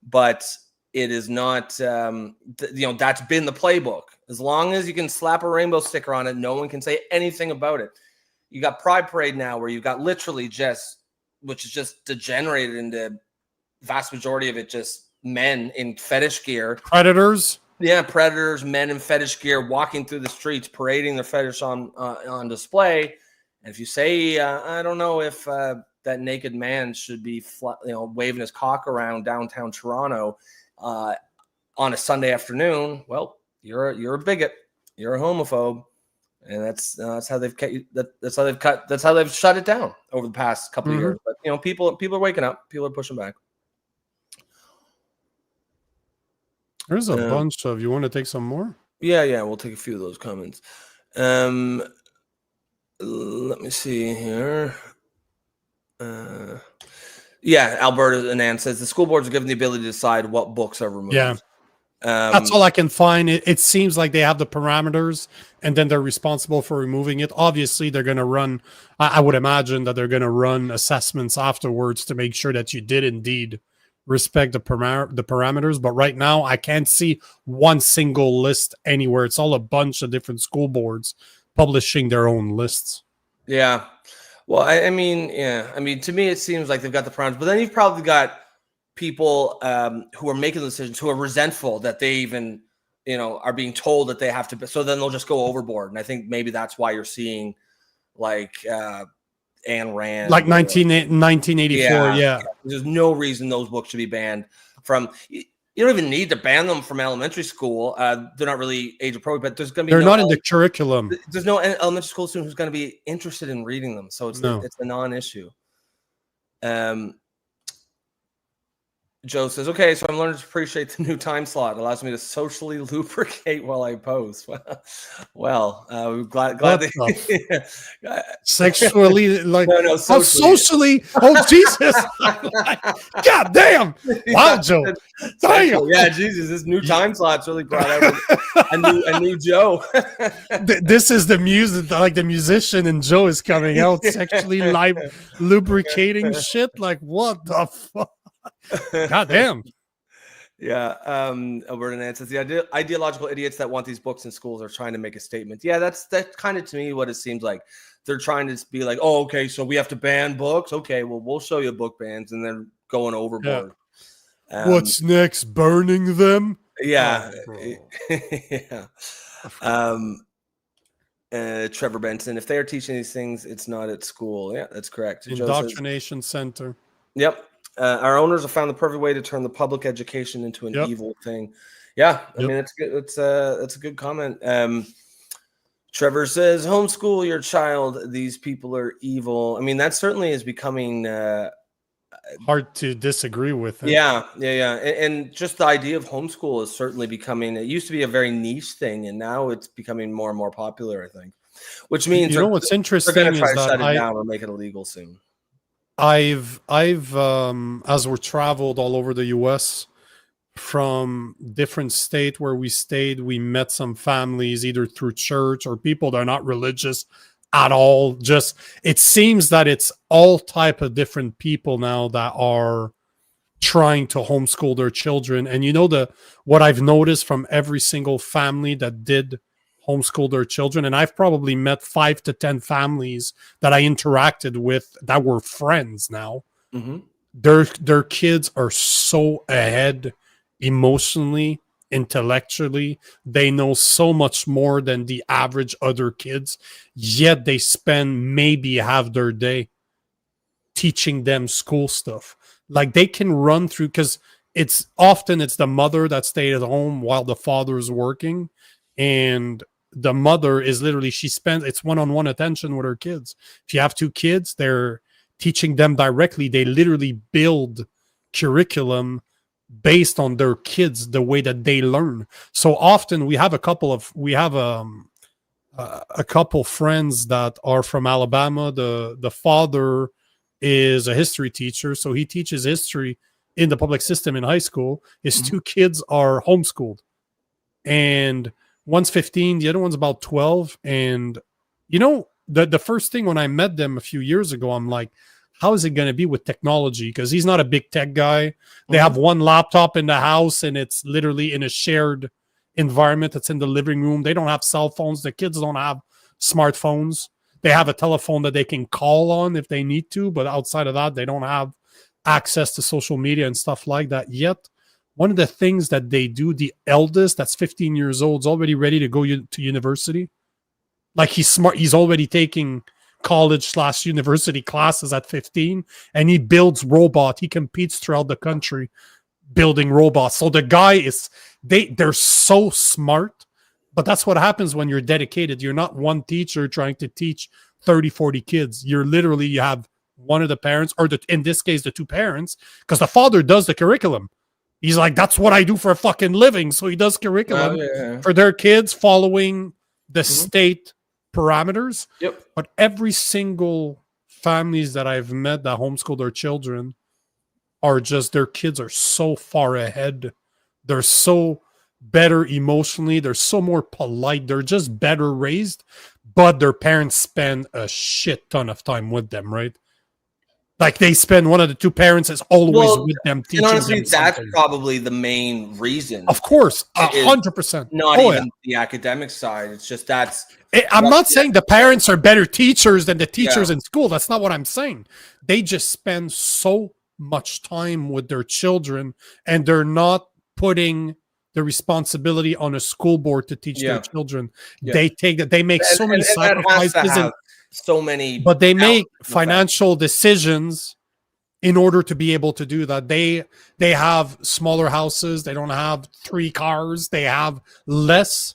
but it is not. That's been the playbook. As long as you can slap a rainbow sticker on it, no one can say anything about it. You got Pride Parade now, where you've got literally which is just degenerated into vast majority of it just men in fetish gear. Predators. Yeah, predators, men in fetish gear walking through the streets, parading their fetish on display. And if you say, I don't know if that naked man should be waving his cock around downtown Toronto on a Sunday afternoon, well, you're a bigot, you're a homophobe, and that's how they've shut it down over the past couple of years. But people are waking up, people are pushing back. There's a bunch of, you want to take some more? Yeah, we'll take a few of those comments. Let me see here. Alberta Anand says the school boards are given the ability to decide what books are removed. Yeah. That's all I can find. It seems like they have the parameters, and then they're responsible for removing it. Obviously, they're going to run, I would imagine that they're going to run assessments afterwards to make sure that you did indeed respect the parameters. But right now, I can't see one single list anywhere. It's all a bunch of different school boards publishing their own lists. Yeah. Well, I mean, to me, it seems like they've got the parameters, but then you've probably got people who are making the decisions who are resentful that they even, are being told that they have to. So then they'll just go overboard. And I think maybe that's why you're seeing like Ayn Rand. Like 1984. Yeah. There's no reason those books should be banned from. You don't even need to ban them from elementary school. They're not really age appropriate, but there's going to be they're not in the curriculum. There's no elementary school student who's going to be interested in reading them. So it's a non-issue. Joe says, okay, so I'm learning to appreciate the new time slot. It allows me to socially lubricate while I post. Well, glad that sexually, like, no, socially. Oh, Jesus. God damn. Wow, Joe. Damn. Yeah, Jesus, this new time slot's really brought out a new Joe. This is the music, like the musician, and Joe is coming out sexually lubricating shit. Like, what the fuck? God damn. Yeah. Alberta Nance says the ideological idiots that want these books in schools are trying to make a statement. Yeah, that's kind of to me what it seems like. They're trying to be like, oh, okay, so we have to ban books. Okay, well, we'll show you book bans, and then going overboard. Yeah. What's next? Burning them? Yeah. Yeah. Trevor Benson, if they are teaching these things, it's not at school. Yeah, that's correct. Indoctrination center. Yep. Our owners have found the perfect way to turn the public education into an evil thing. Yeah, I mean, it's good. It's a good comment. Trevor says, homeschool your child. These people are evil. I mean, that certainly is becoming hard to disagree with it. Yeah. And just the idea of homeschool is certainly becoming, it used to be a very niche thing, and now it's becoming more and more popular, I think. Which means You know what's they're interesting going to is try to that shut it down or make it illegal soon. I've as we're traveled all over the US from different state where we stayed, we met some families either through church or people that are not religious at all. Just it seems that it's all type of different people now that are trying to homeschool their children. And you know what I've noticed from every single family that did homeschool their children, and I've probably met 5 to 10 families that I interacted with that were friends now. Mm-hmm. Their kids are so ahead emotionally, intellectually. They know so much more than the average other kids, yet they spend maybe half their day teaching them school stuff. Like they can run through, because it's the mother that stayed at home while the father is working, and the mother is literally, it's one-on-one attention with her kids. If you have 2 kids, they're teaching them directly. They literally build curriculum based on their kids, the way that they learn. So often we have a couple friends that are from Alabama. The father is a history teacher, so he teaches history in the public system in high school. His 2 kids are homeschooled, and one's 15, the other one's about 12. And you know, the first thing when I met them a few years ago, I'm like, how is it going to be with technology? Because he's not a big tech guy. They have one laptop in the house, and it's literally in a shared environment that's in the living room. They don't have cell phones. The kids don't have smartphones. They have a telephone that they can call on if they need to, but outside of that, they don't have access to social media and stuff like that. Yet, one of the things that they do, the eldest, that's 15 years old, is already ready to go to university. Like he's smart. He's already taking college/university classes at 15, and he builds robots. He competes throughout the country building robots. So the guy they're so smart, but that's what happens when you're dedicated. You're not one teacher trying to teach 30, 40 kids. You have one of the parents, or in this case, the 2 parents, because the father does the curriculum. He's like, that's what I do for a fucking living. So he does curriculum for their kids following the state parameters. Yep. But every single families that I've met that homeschool their children are just, their kids are so far ahead. They're so better emotionally. They're so more polite. They're just better raised, but their parents spend a shit ton of time with them, right? Like they spend, one of the 2 parents is always with them, teaching honestly, them that's something. probably the main reason. Of course, 100%. Not even the academic side. It's just I'm not saying the parents are better teachers than the teachers in school. That's not what I'm saying. They just spend so much time with their children, and they're not putting the responsibility on a school board to teach their children. They take that. They make so many sacrifices. So many, but they make financial decisions in order to be able to do that. They have smaller houses. They don't have 3 cars. They have less,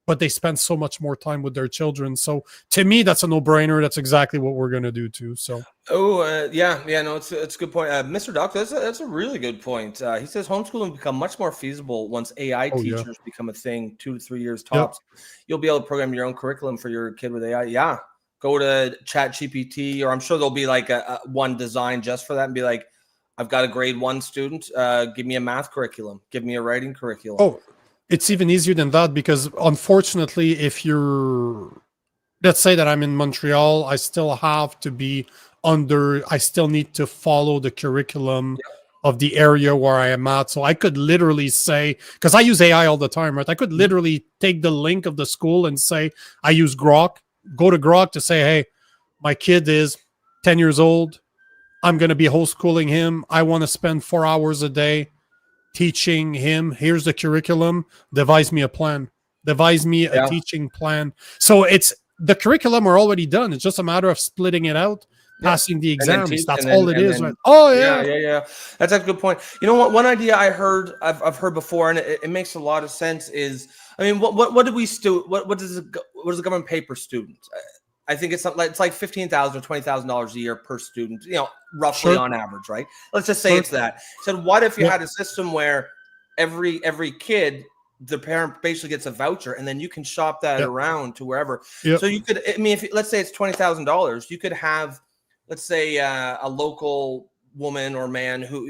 but they spend so much more time with their children. So to me, that's a no-brainer. That's exactly what we're going to do too. So. No, it's a good point. Mr. Doc, that's a really good point. He says homeschooling will become much more feasible once AI teachers become a thing, 2 to 3 years tops. You'll be able to program your own curriculum for your kid with AI. Yeah. Go to ChatGPT, or I'm sure there'll be like a one design just for that, and be like, I've got a grade 1 student. Give me a math curriculum. Give me a writing curriculum. Oh, it's even easier than that, because unfortunately, let's say that I'm in Montreal, I still have to be I still need to follow the curriculum of the area where I am at. So I could literally say, because I use AI all the time, right? I could literally take the link of the school and say, I use Grok. Go to Grok to say, hey, my kid is 10 years old. I'm going to be homeschooling him. I want to spend 4 hours a day teaching him. Here's the curriculum. Devise me a plan. Devise me a teaching plan. So the curriculum are already done. It's just a matter of splitting it out, passing the exams. That's all it is. Right? Oh, yeah. That's a good point. You know what? One idea I've heard before, and it makes a lot of sense, is, I mean, what do we what does the government pay per student? I think it's like $15,000 or $20,000 a year per student, roughly Sure. on average, right? Let's just say Sure. it's that. So what if you Yeah. had a system where every kid, the parent basically gets a voucher, and then you can shop that Yeah. around to wherever. Yeah. So you could, I mean, if let's say it's $20,000, you could have, let's say, a local woman or man who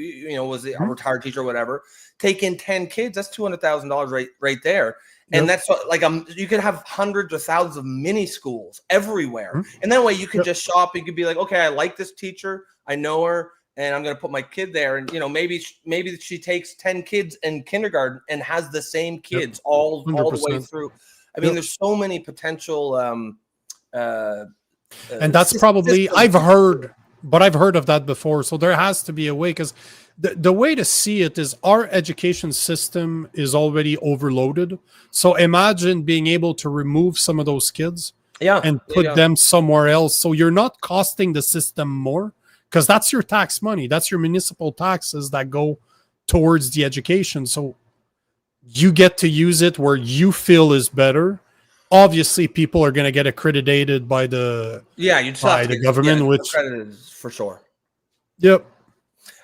was a retired teacher or whatever, take in 10 kids. That's $200,000 right there. And that's like you could have hundreds or thousands of mini schools everywhere, and that way you can just shop. You could be like, okay, I like this teacher, I know her, and I'm going to put my kid there. And maybe she takes 10 kids in kindergarten and has the same kids all the way through. I mean, there's so many potential. And that's probably I've heard of that before. So there has to be a way, because the way to see it is our education system is already overloaded. So imagine being able to remove some of those kids and put them somewhere else. So you're not costing the system more, because that's your tax money. That's your municipal taxes that go towards the education. So you get to use it where you feel is better. Obviously, people are going to get accredited by the government, which accredited for sure. Yep.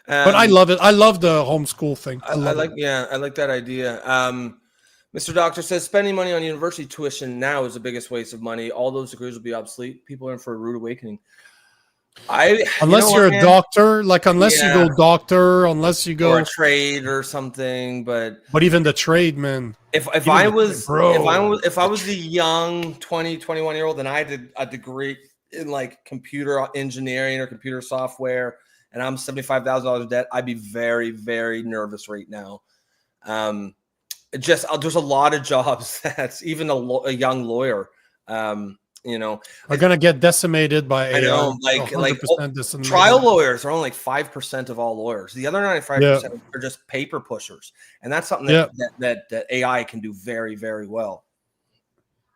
But I love it. I love the homeschool thing. I like that idea. Mr. Doctor says spending money on university tuition now is the biggest waste of money. All those degrees will be obsolete. People are in for a rude awakening. Unless you're a doctor, unless you go doctor, unless you go or a trade or something, but even the trade, man. If I was the young 20, 21-year-old and I did a degree in like computer engineering or computer software, and I'm $75,000 in debt, I'd be very, very nervous right now. There's a lot of jobs that's even a young lawyer, are going to get decimated by AI. I know, trial lawyers are only like 5% of all lawyers. The other 95% are just paper pushers, and that's something that AI can do very, very well.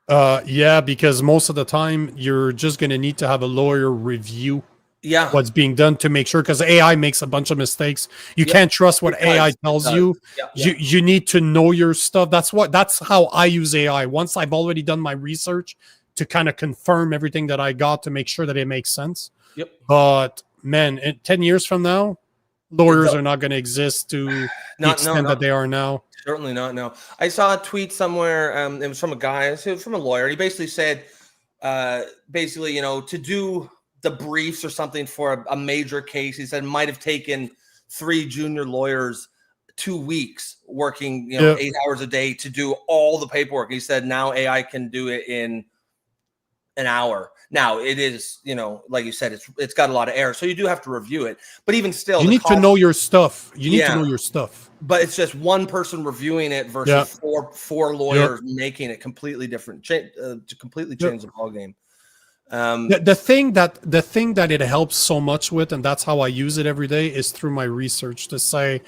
Because most of the time you're just going to need to have a lawyer review what's being done to make sure, because AI makes a bunch of mistakes. You can't trust what AI tells you. You need to know your stuff. That's how I use AI. Once I've already done my research to kind of confirm everything that I got to make sure that it makes sense. But man, 10 years from now, lawyers are not going to exist to the extent that they are now. Certainly not. No, I saw a tweet somewhere. It was from a guy. It was from a lawyer. He basically said, to do the briefs or something for a major case, he said might have taken 3 junior lawyers 2 weeks working 8 hours a day to do all the paperwork. He said now AI can do it in an hour. Now it is, like you said, it's got a lot of errors, so you do have to review it. But even still, you need to know your stuff. You need to know your stuff. But it's just one person reviewing it versus four lawyers making it completely different, to completely change the ballgame. The thing that it helps so much with, and that's how I use it every day, is through my research to say,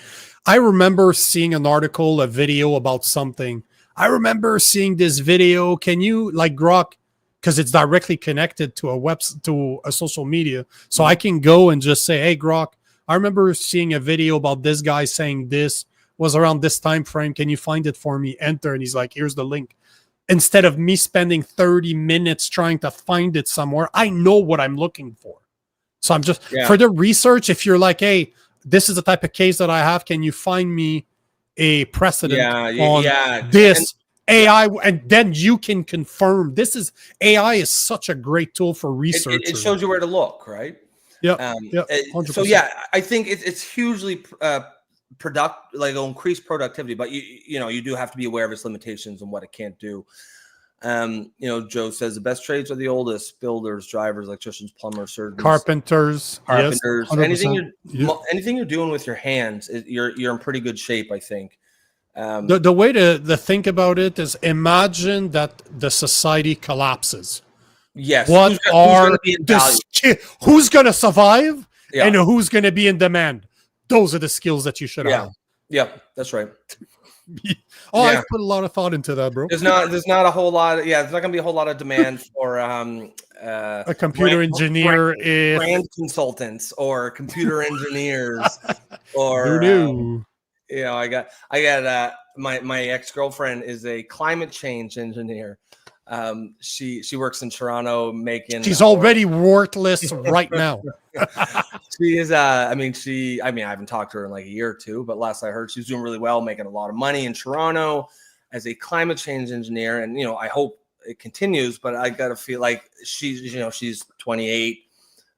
I remember seeing an article, a video about something. I remember seeing this video. Can you Grok? Because it's directly connected to a social media. So I can go and just say, hey, Grok, I remember seeing a video about this guy saying this was around this time frame. Can you find it for me? Enter. And he's like, here's the link. Instead of me spending 30 minutes trying to find it somewhere, I know what I'm looking for. So I'm just, for the research, if you're like, hey, this is the type of case that I have, can you find me a precedent on this? AI, and then you can confirm AI is such a great tool for research. It shows you where to look, right? So I think it's hugely increased productivity, but you do have to be aware of its limitations and what it can't do. Joe says the best trades are the oldest: builders, drivers, electricians, plumbers, surgeons, carpenters. Yes, anything you're doing with your hands, you're in pretty good shape, I think. The way to think about it is, imagine that the society collapses. Yes. Who's going to survive and who's going to be in demand? Those are the skills that you should have. Yeah, that's right. I put a lot of thought into that, bro. There's not a whole lot. There's not going to be a whole lot of demand for a computer engineer, brand consultants, or computer engineers, or I got my ex-girlfriend is a climate change engineer. She works in Toronto making. She's already worthless right now. She is. I haven't talked to her in like a year or two, but last I heard, she's doing really well, making a lot of money in Toronto as a climate change engineer. And I hope it continues. But I gotta feel like she's 28,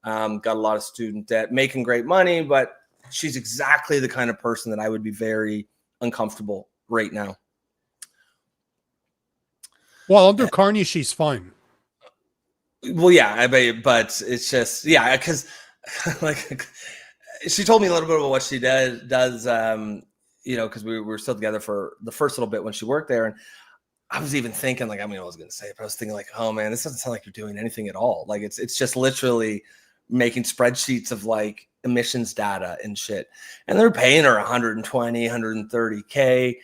got a lot of student debt, making great money, but she's exactly the kind of person that I would be very uncomfortable right now. Well, under Carney, she's fine. Well, yeah, but it's just, because like she told me a little bit about what she does, because we were still together for the first little bit when she worked there. And I was even thinking, like, I was going to say it, but I was thinking like, oh man, this doesn't sound like you're doing anything at all. Like it's just literally making spreadsheets of like emissions data and shit. And they're paying her 120, 130K.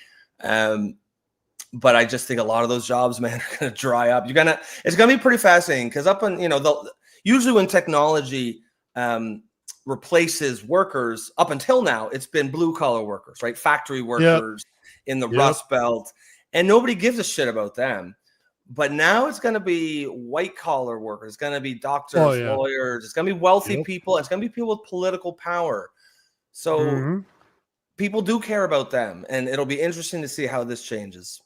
But I just think a lot of those jobs, man, are going to dry up. It's going to be pretty fascinating because usually when technology replaces workers, up until now, it's been blue collar workers, right? Factory workers in the Rust Belt, and nobody gives a shit about them. But now it's going to be white collar workers. It's going to be doctors, lawyers. It's going to be wealthy people. It's going to be people with political power. So people do care about them, and it'll be interesting to see how this changes.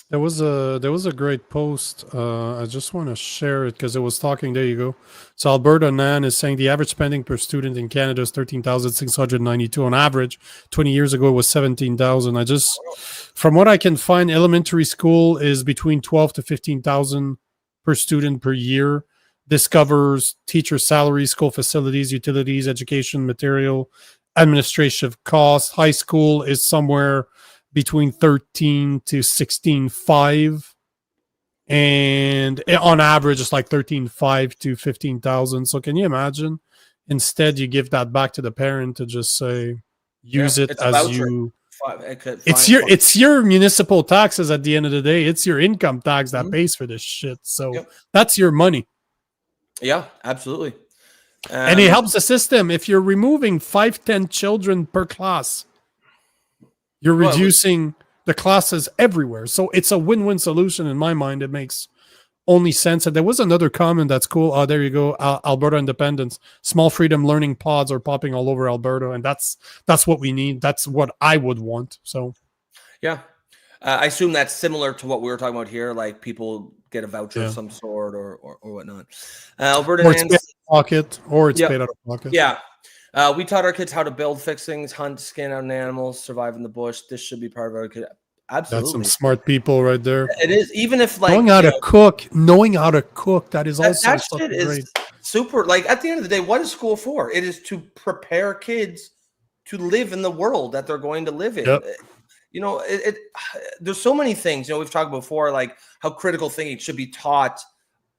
There was a great post. I just want to share it because it was talking. There you go. So Alberta Nan is saying the average spending per student in Canada is 13,692 on average. 20 years ago it was 17,000. From what I can find, elementary school is between 12 to 15,000 per student per year. This covers teacher salaries, school facilities, utilities, education, material, administrative costs. High school is somewhere between 13 to 16.5, and on average it's like 13.5 to 15,000. So can you imagine? Instead, you give that back to the parent to just say, use it as you. It's your municipal taxes at the end of the day. It's your income tax that pays for this shit. So that's your money. Yeah, absolutely. And it helps the system. If you're removing 5-10 children per class, you're reducing the classes everywhere. So it's a win-win solution in my mind. It makes only sense. And there was another comment that's cool. Oh, there you go. Alberta Independence. Small freedom learning pods are popping all over Alberta. And that's what we need. That's what I would want. So, yeah. I assume that's similar to what we were talking about here. Like people get a voucher of some sort or whatnot. Alberta or it's paid out of pocket. Or it's paid out of pocket. Yeah. We taught our kids how to build fixings, hunt, skin out animals, survive in the bush. This should be part of our kid. Absolutely. That's some smart people right there. It is. Even if like knowing how to cook, that is also that shit is super. Like at the end of the day, what is school for? It is to prepare kids to live in the world that they're going to live in. Yep. There's so many things. We've talked before, like how critical thinking should be taught,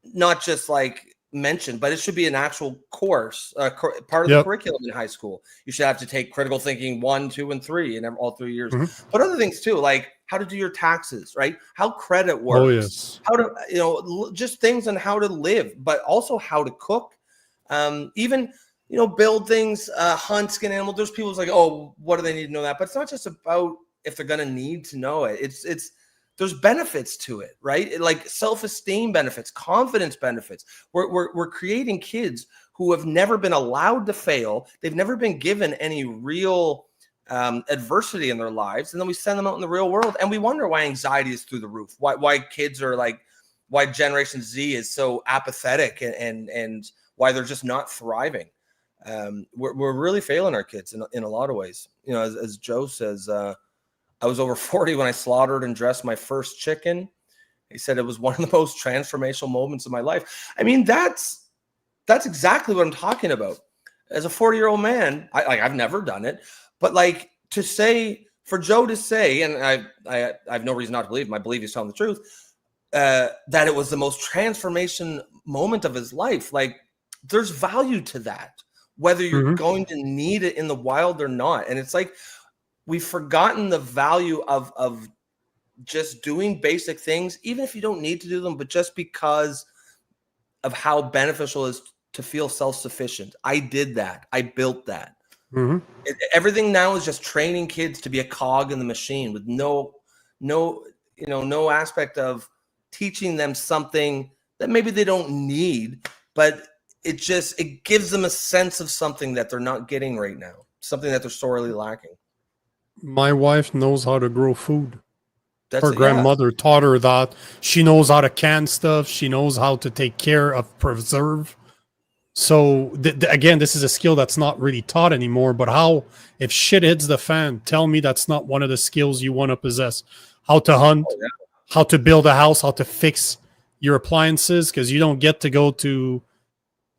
not just like mentioned, but it should be an actual course, part of the curriculum in high school. You should have to take critical thinking 1, 2, and 3 in all 3 years. But other things too, like how to do your taxes, right? How credit works, how to, just things on how to live, but also how to cook, even, build things, hunt, skin animal. There's people's like, oh, what do they need to know that? But it's not just about if they're going to need to know it. It's there's benefits to it, right? Like self-esteem benefits, confidence benefits. We're creating kids who have never been allowed to fail. They've never been given any real adversity in their lives. And then we send them out in the real world and we wonder why anxiety is through the roof. Why kids are like, why Generation Z is so apathetic and why they're just not thriving. We're really failing our kids in a lot of ways. As Joe says, I was over 40 when I slaughtered and dressed my first chicken. He said it was one of the most transformational moments of my life. I mean, that's exactly what I'm talking about. As a 40-year-old man, I've never done it, but like for Joe to say, and I have no reason not to believe him. I believe he's telling the truth, that it was the most transformation moment of his life. Like there's value to that, whether you're going to need it in the wild or not. And it's like, we've forgotten the value of just doing basic things, even if you don't need to do them, but just because of how beneficial it is to feel self-sufficient. I did that. I built that. Everything now is just training kids to be a cog in the machine with no aspect of teaching them something that maybe they don't need, but it gives them a sense of something that they're not getting right now, something that they're sorely lacking. My wife knows how to grow food. That's Her grandmother taught her that. She knows how to can stuff. She knows how to take care of preserve. So again, this is a skill that's not really taught anymore. But how, if shit hits the fan, tell me that's not one of the skills you want to possess. How to hunt, how to build a house, how to fix your appliances, because you don't get to go to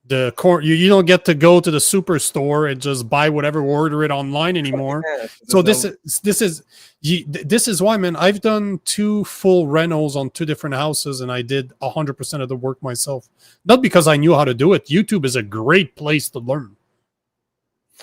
the you don't get to go to the superstore and just buy whatever, order it online anymore. So this is why, man, I've done 2 full renos on 2 different houses, and I did 100% of the work myself. Not because I knew how to do it. YouTube is a great place to learn.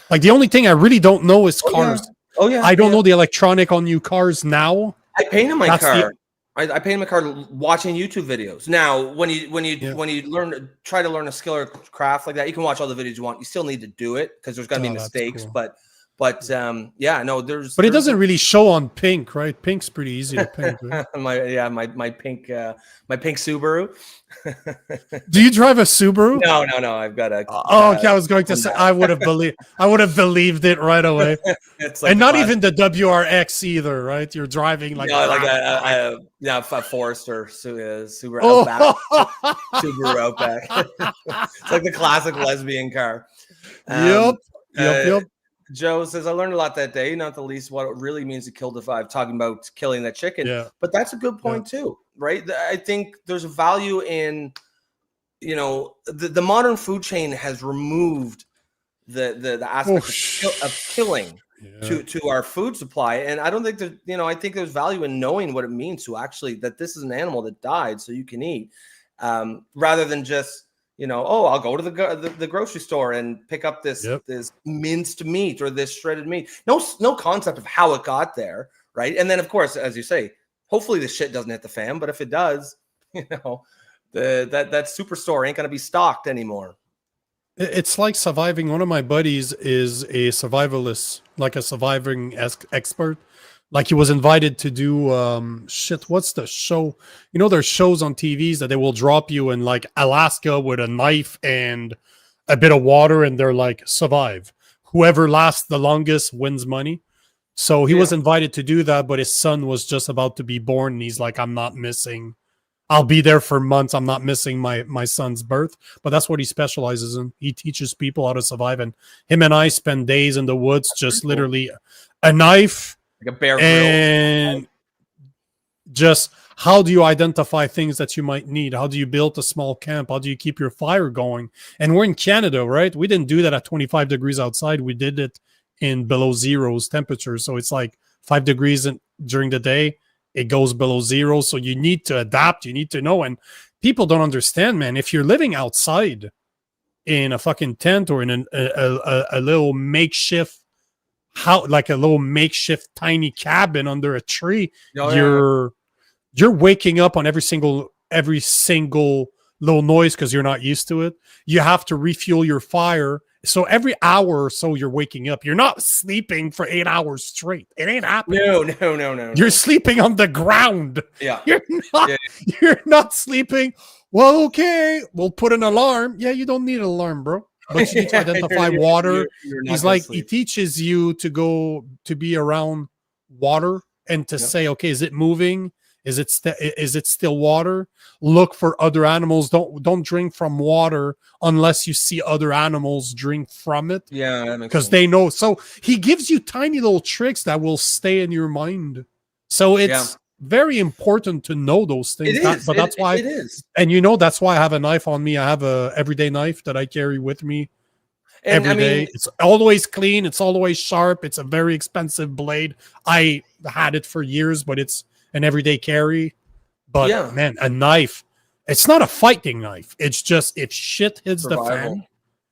Like, the only thing I really don't know is cars. I don't know the electronic on new cars now. I painted my car. I painted my car watching YouTube videos. Now, when you try to learn a skill or craft like that, you can watch all the videos you want. You still need to do it because there's going to be mistakes. Cool. But there's. But it doesn't really show on pink, right? Pink's pretty easy to paint. Right? my pink Subaru. Do you drive a Subaru? No. I've got a. Okay. I was going to say I would have believed it right away. It's like, and not even the WRX either, right? You're driving like a Forester Subaru Outback. Subaru Outback. It's like the classic lesbian car. Yep. Joe says, I learned a lot that day, not the least what it really means to kill the vibe, talking about killing that chicken. Yeah. But that's a good point too, right? I think there's a value in, the modern food chain has removed the aspect of killing to our food supply. And I don't think that, I think there's value in knowing what it means to actually, that this is an animal that died so you can eat, rather than just, I'll go to the grocery store and pick up this minced meat or this shredded meat. No concept of how it got there, right? And then, of course, as you say, hopefully this shit doesn't hit the fan. But if it does, that superstore ain't gonna be stocked anymore. It's like surviving. One of my buddies is a survivalist, like a surviving expert. Like, he was invited to do what's the show? There's shows on TVs that they will drop you in like Alaska with a knife and a bit of water, and they're like, survive. Whoever lasts the longest wins money. So he was invited to do that, but his son was just about to be born, and he's like, I'm not missing. I'll be there for months. I'm not missing my son's birth. But that's what he specializes in. He teaches people how to survive, and him and I spend days in the woods, just literally a knife. Like a bear grill. And just how do you identify things that you might need? How do you build a small camp? How do you keep your fire going? And we're in Canada, right? We didn't do that at 25 degrees outside. We did it in below zeros temperature. So it's like 5 degrees during the day. It goes below zero. So you need to adapt. You need to know. And people don't understand, man. If you're living outside in a fucking tent or in a little makeshift, like a little makeshift tiny cabin under a tree, you're waking up on every single little noise because you're not used to it. You have to refuel your fire. So every hour or so you're waking up. You're not sleeping for 8 hours straight. It ain't happening. No. You're sleeping on the ground. Yeah. You're not sleeping. Well, okay, we'll put an alarm. Yeah, you don't need an alarm, bro. But you need to identify water. He's like, he teaches you to be around water and to say, okay, is it moving? Is it still water? Look for other animals. Don't drink from water unless you see other animals drink from it. Yeah, because they know. So he gives you tiny little tricks that will stay in your mind. So it's very important to know those things. That's why it is. And that's why I have a knife on me. I have a everyday knife that I carry with me every day. It's always clean. It's always sharp. It's a very expensive blade. I had it for years, but it's an everyday carry. But man, a knife, it's not a fighting knife. It's just if shit hits the fan.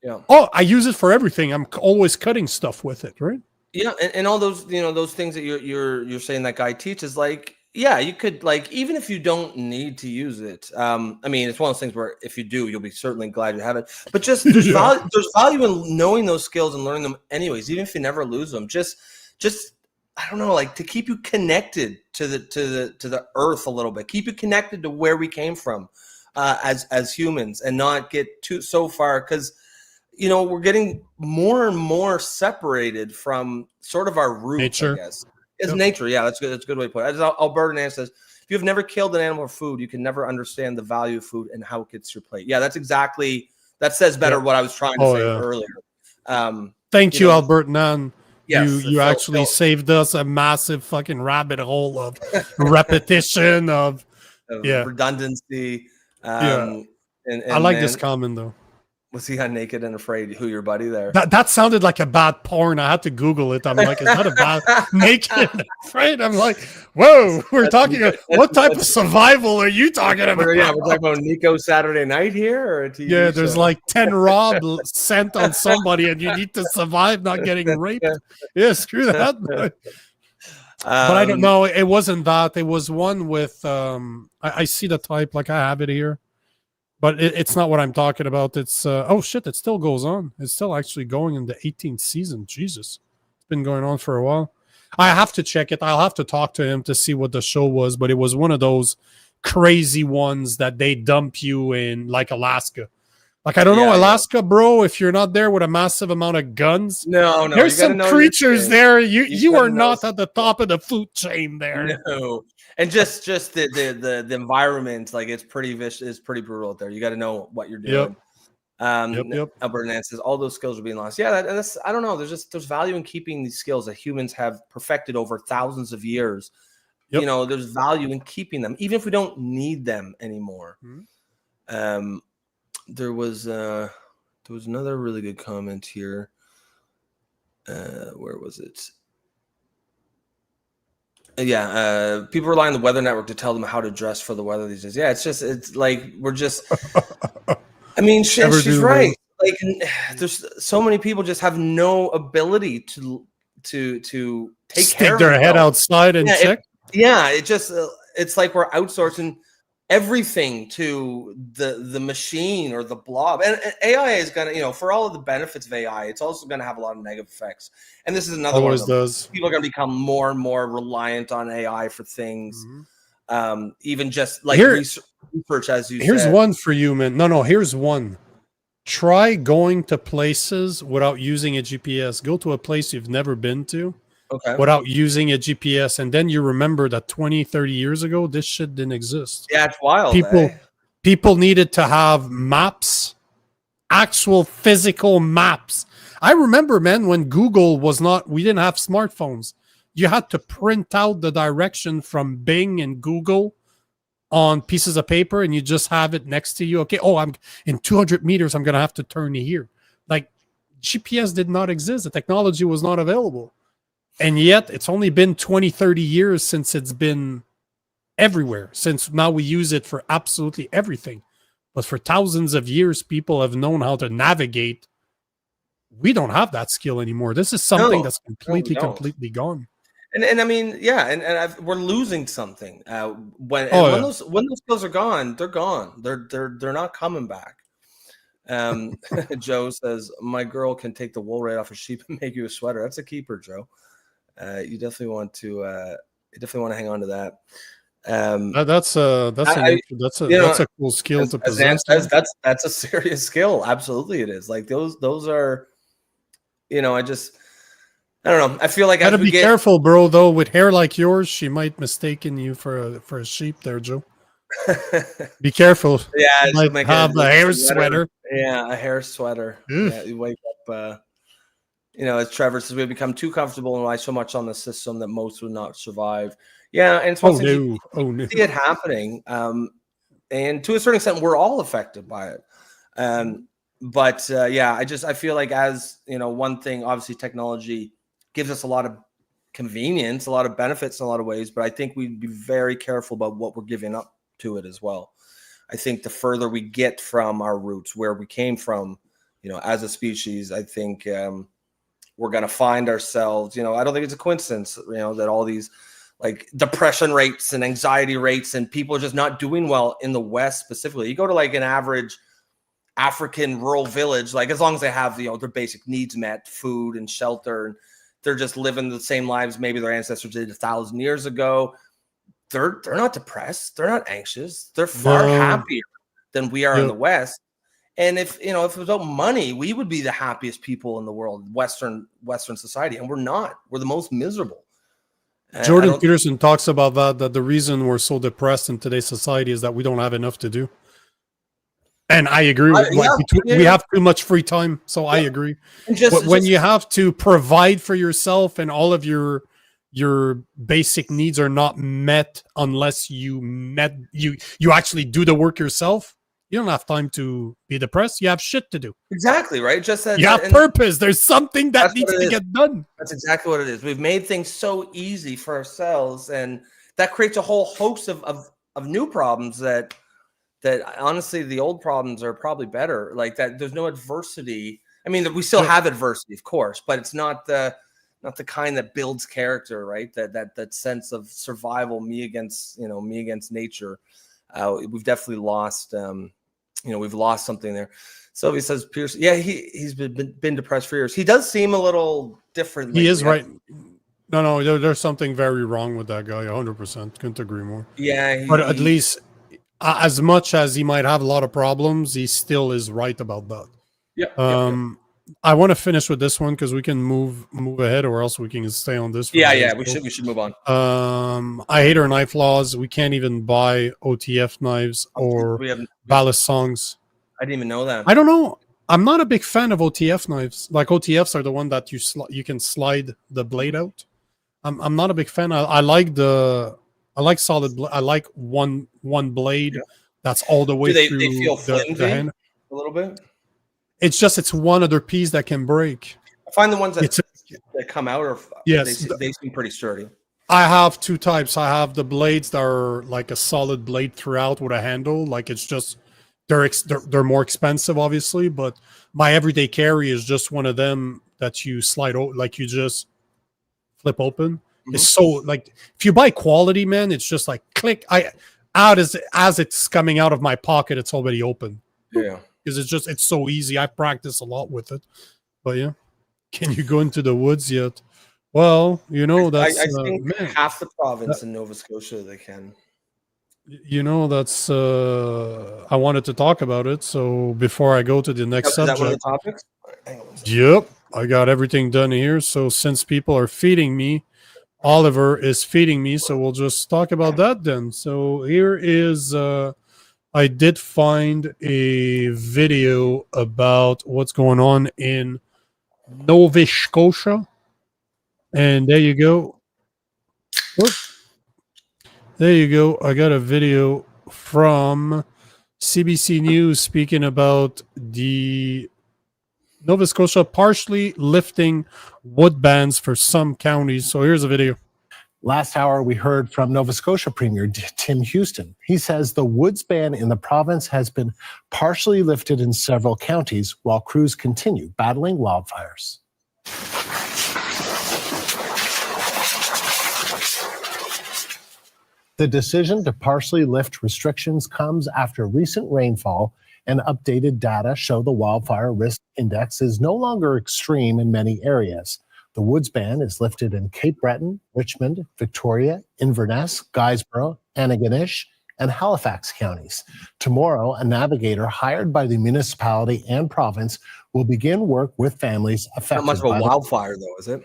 Yeah. Oh, I use it for everything. I'm always cutting stuff with it, right? Yeah, and all those those things that you're saying that guy teaches, like, yeah, you could, like, even if you don't need to use it. It's one of those things where if you do, you'll be certainly glad you have it. But just there's value in knowing those skills and learning them anyways, even if you never lose them. Just I don't know, like to keep you connected to the earth a little bit, keep you connected to where we came from as humans, and not get so far, because we're getting more and more separated from sort of our roots. Nature. I guess it's nature. Yeah, that's good. That's a good way to put it. As Alberta Nan says, if you've never killed an animal for food, you can never understand the value of food and how it gets to your plate. Yeah, that says better what I was trying to say earlier. Thank you, Alberta Nan. Yes, you actually saved us a massive fucking rabbit hole of repetition of redundancy. And I like this comment though. Was he on Naked and Afraid? Who, your buddy there? That sounded like a bad porn. I had to Google it. I'm like, is that a bad Naked and Afraid? I'm like, whoa, we're talking. What type of survival are you talking about? We're talking about Nico Saturday Night here, or a TV show? There's like 10 Rob sent on somebody, and you need to survive not getting raped. Yeah, screw that. But I don't know. It wasn't that. It was one with. I see the type, like I have it here. But it's not what I'm talking about. It's oh shit! It still goes on. It's still actually going in the 18th season. Jesus, it's been going on for a while. I have to check it. I'll have to talk to him to see what the show was. But it was one of those crazy ones that they dump you in, like Alaska. Like I don't know Alaska, bro. If you're not there with a massive amount of guns, no, there's some creatures there. You are not at the top of the food chain there. No. And just the environment, like it's pretty vicious, it's pretty brutal out there. You got to know what you're doing. Alberta Nan says all those skills are being lost. Yeah, that's I don't know. There's value in keeping these skills that humans have perfected over thousands of years. There's value in keeping them, even if we don't need them anymore. Mm-hmm. There was another really good comment here. Where was it? People rely on the Weather Network to tell them how to dress for the weather these days. Yeah, it's like we're just. I mean, she's right. Like, there's so many people just have no ability to take care of their head outside and check. It's like we're outsourcing everything to the machine or the blob, and AI is gonna, for all of the benefits of AI, it's also gonna have a lot of negative effects. And this is another Always one. Of does. People are gonna become more and more reliant on AI for things. Mm-hmm. Even just like research, as you here's said. One for you, man. No, here's one. Try going to places without using a GPS. Go to a place you've never been to. Okay. Without using a GPS, and then you remember that 20, 30 years ago, this shit didn't exist. Yeah, it's wild. People needed to have maps, actual physical maps. I remember, man, when Google was not, we didn't have smartphones. You had to print out the direction from Bing and Google on pieces of paper, and you just have it next to you. Okay, I'm in 200 meters, I'm going to have to turn here. Like, GPS did not exist. The technology was not available. And yet it's only been 20, 30 years since it's been everywhere. Since now we use it for absolutely everything. But for thousands of years, people have known how to navigate. We don't have that skill anymore. This is something that's completely gone. And I mean, we're losing something. When those skills are gone, they're gone. They're not coming back. Joe says, my girl can take the wool right off a sheep and make you a sweater. That's a keeper, Joe. You definitely want to hang on to that. That's a cool skill to possess. That's a serious skill. Absolutely, it is. Like those are, I don't know. I feel like gotta be careful, bro. Though with hair like yours, she might mistaken you for a sheep there, Joe. Be careful. Yeah, you might have a hair sweater. Yeah, a hair sweater. Yeah, you wake up. As Trevor says, we've become too comfortable and rely so much on the system that most would not survive. Yeah, and it's one thing you see it happening. And to a certain extent, we're all affected by it. I feel like as one thing, obviously technology gives us a lot of convenience, a lot of benefits in a lot of ways, but I think we'd be very careful about what we're giving up to it as well. I think the further we get from our roots, where we came from, as a species, I think we're going to find ourselves, I don't think it's a coincidence, that all these like depression rates and anxiety rates and people are just not doing well in the West specifically. You go to like an average African rural village, like as long as they have, their basic needs met, food and shelter, and they're just living the same lives maybe their ancestors did 1,000 years ago. They're not depressed. They're not anxious. They're far happier than we are in the West. And if it was about money, we would be the happiest people in the world, Western society, and we're not. We're the most miserable. Jordan Peterson talks about that the reason we're so depressed in today's society is that we don't have enough to do. And I agree with we have too much free time, so I agree. But when you have to provide for yourself and all of your basic needs are not met unless you actually do the work yourself, you don't have time to be depressed. You have shit to do. Exactly, right? Just that you have purpose. There's something that needs to get done. That's exactly what it is. We've made things so easy for ourselves, and that creates a whole host of new problems that honestly the old problems are probably better. Like that, there's no adversity. I mean, we still have adversity, of course, but it's not the kind that builds character, right? That sense of survival, me against nature. We've definitely lost. We've lost something there. Sylvia says, Pierce, he's been depressed for years. He does seem a little different. He is right. No, there's something very wrong with that guy. 100%. Couldn't agree more. Yeah, but at least, as much as he might have a lot of problems, he still is right about that. Yeah. I want to finish with this one because we can move ahead, or else we can stay on this. We should move on. I hate our knife laws. We can't even buy OTF knives or balisongs. I didn't even know that. I don't know. I'm not a big fan of OTF knives. Like OTFs are the one that you can slide the blade out. I'm not a big fan. I like solid. I like one blade that's all the way through. They feel flimsy the hand. A little bit. It's one other piece that can break. I find the ones that come out they seem pretty sturdy. I have two types. I have the blades that are like a solid blade throughout with a handle. Like it's just they're more expensive, obviously, but my everyday carry is just one of them that you slide out, like you just flip open. Mm-hmm. It's so like if you buy quality, man, it's just like click. As it's coming out of my pocket, it's already open. Yeah. Because it's so easy. I practice a lot with it. But yeah. Can you go into the woods yet? Well, that's I think half the province in Nova Scotia they can. That's I wanted to talk about it. So before I go to the next subject. Is that one of the topics? Yep. I got everything done here. So since people are feeding me, Oliver is feeding me. So we'll just talk about that then. So here is I did find a video about what's going on in Nova Scotia. And there you go. There you go. I got a video from CBC News speaking about the Nova Scotia partially lifting wood bans for some counties. So here's a video. Last hour, we heard from Nova Scotia Premier Tim Houston. He says the woods ban in the province has been partially lifted in several counties while crews continue battling wildfires. The decision to partially lift restrictions comes after recent rainfall and updated data show the wildfire risk index is no longer extreme in many areas. The woods ban is lifted in Cape Breton, Richmond, Victoria, Inverness, Guysborough, Antigonish, and Halifax counties. Tomorrow, a navigator hired by the municipality and province will begin work with families affected. Not much of a wildfire, though, is it?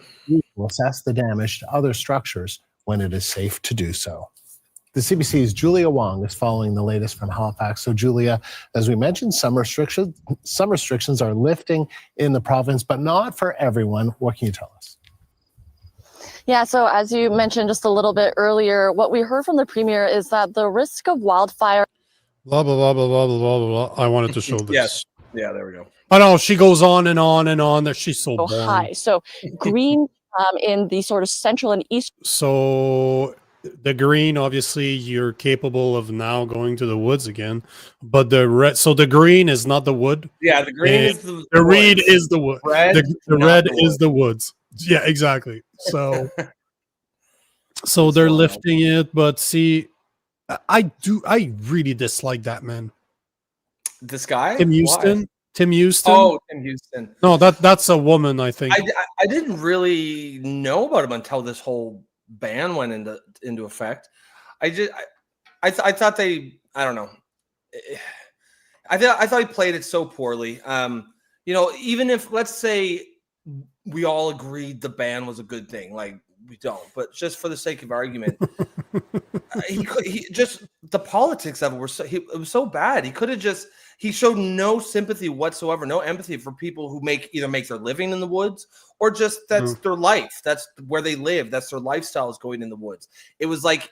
Will assess the damage to other structures when it is safe to do so. The CBC's Julia Wong is following the latest from Halifax. So, Julia, as we mentioned, some restrictions are lifting in the province, but not for everyone. What can you tell us? Yeah, so as you mentioned just a little bit earlier, what we heard from the Premier is that the risk of wildfire... Blah, blah, blah, blah, blah, blah, blah, blah. I wanted to show this. Yes. Yeah, there we go. I know, she goes on and on and on. She's so boring. High. So green in the sort of central and east... So... The green, obviously, you're capable of now going to the woods again, but the red. So the green is not the wood. Yeah, the green is the red is the wood. The red is wood. The woods. Yeah, exactly. So, so they're lifting it, but see, I really dislike that man. This guy, Tim Houston. Tim Houston? Oh, Tim Houston. No, that's a woman, I think. I didn't really know about him until this whole ban went into effect. I thought they, I don't know. I thought he played it so poorly. You know, even if, let's say, we all agreed the ban was a good thing, like we don't, but just for the sake of argument, he just, the politics of it were it was so bad. He showed no sympathy whatsoever, no empathy for people who either make their living in the woods or just that's their life. That's where they live. That's their lifestyle, is going in the woods. It was like,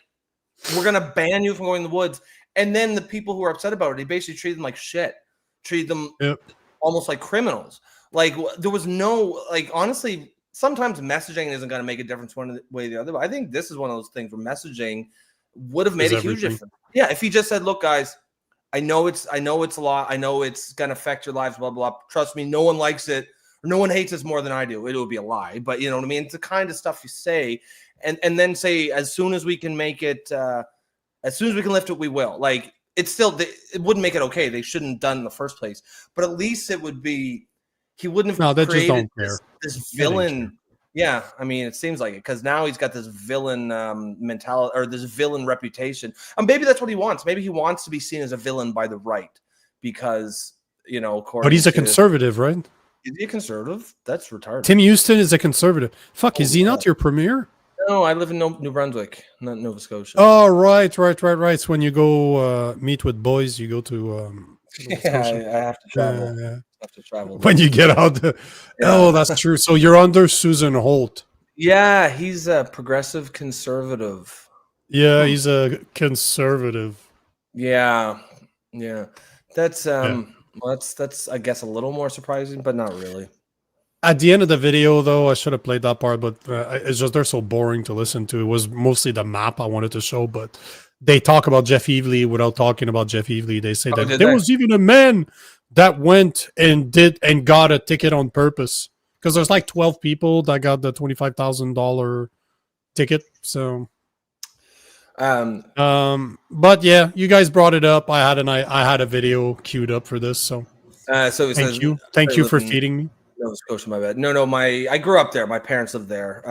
we're going to ban you from going in the woods. And then the people who are upset about it, he basically treated them like shit, treated them almost like criminals. Like, there was no, like, honestly, sometimes messaging isn't going to make a difference one way or the other. But I think this is one of those things where messaging would have made a huge difference. Yeah, if he just said, look, guys, I know it's a lot. I know it's going to affect your lives, blah, blah, blah. Trust me, no one likes it. Or no one hates us more than I do. It would be a lie. But you know what I mean? It's the kind of stuff you say. And then say, as soon as we can make it, as soon as we can lift it, we will. Like, it's still, it wouldn't make it okay. They shouldn't have done in the first place. But at least it would be, he wouldn't have created this villain. Yeah, I mean, it seems like it, because now he's got this villain mentality, or this villain reputation. And maybe that's what he wants. Maybe he wants to be seen as a villain by the right, because, you know, but he's a conservative, right? Is he a conservative? That's retarded. Tim Houston is a conservative. Fuck, is he not your premier? No, I live in New Brunswick, not Nova Scotia. Oh, right. So when you go meet with boys, you go to yeah, I have to travel. Yeah. I have to travel. When you get out. Oh, that's true. So you're under Susan Holt. Yeah, he's a progressive conservative. Yeah, he's a conservative. Yeah. That's well, that's I guess a little more surprising, but not really. At the end of the video, though, I should have played that part, but it's just they're so boring to listen to. It was mostly the map I wanted to show, but they talk about Jeff Evely without talking about Jeff Evely. They say that there was even a man that went and got a ticket on purpose, because there's like 12 people that got the $25,000 ticket. So, but yeah, you guys brought it up. I had a video queued up for this. So, so thank you for feeding me. Nova Scotia, my bad. No, I grew up there. My parents lived there.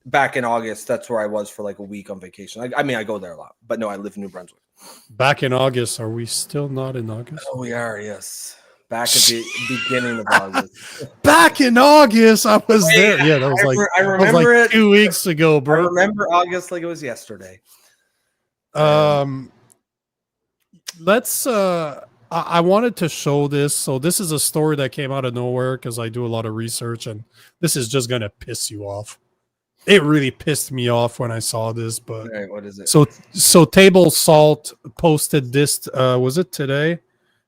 Back in August, that's where I was for like a week on vacation. I mean, I go there a lot, but no, I live in New Brunswick. Back in August, are we still not in August? Oh, we are, yes. Back at the beginning of August. Back in August, I was there. Yeah, that was I remember it 2 weeks ago, bro. I remember August like it was yesterday. Let's I wanted to show this. So this is a story that came out of nowhere, because I do a lot of research, and this is just gonna piss you off. It really pissed me off when I saw this. But right, what is it? So Table Salt posted this. Was it today?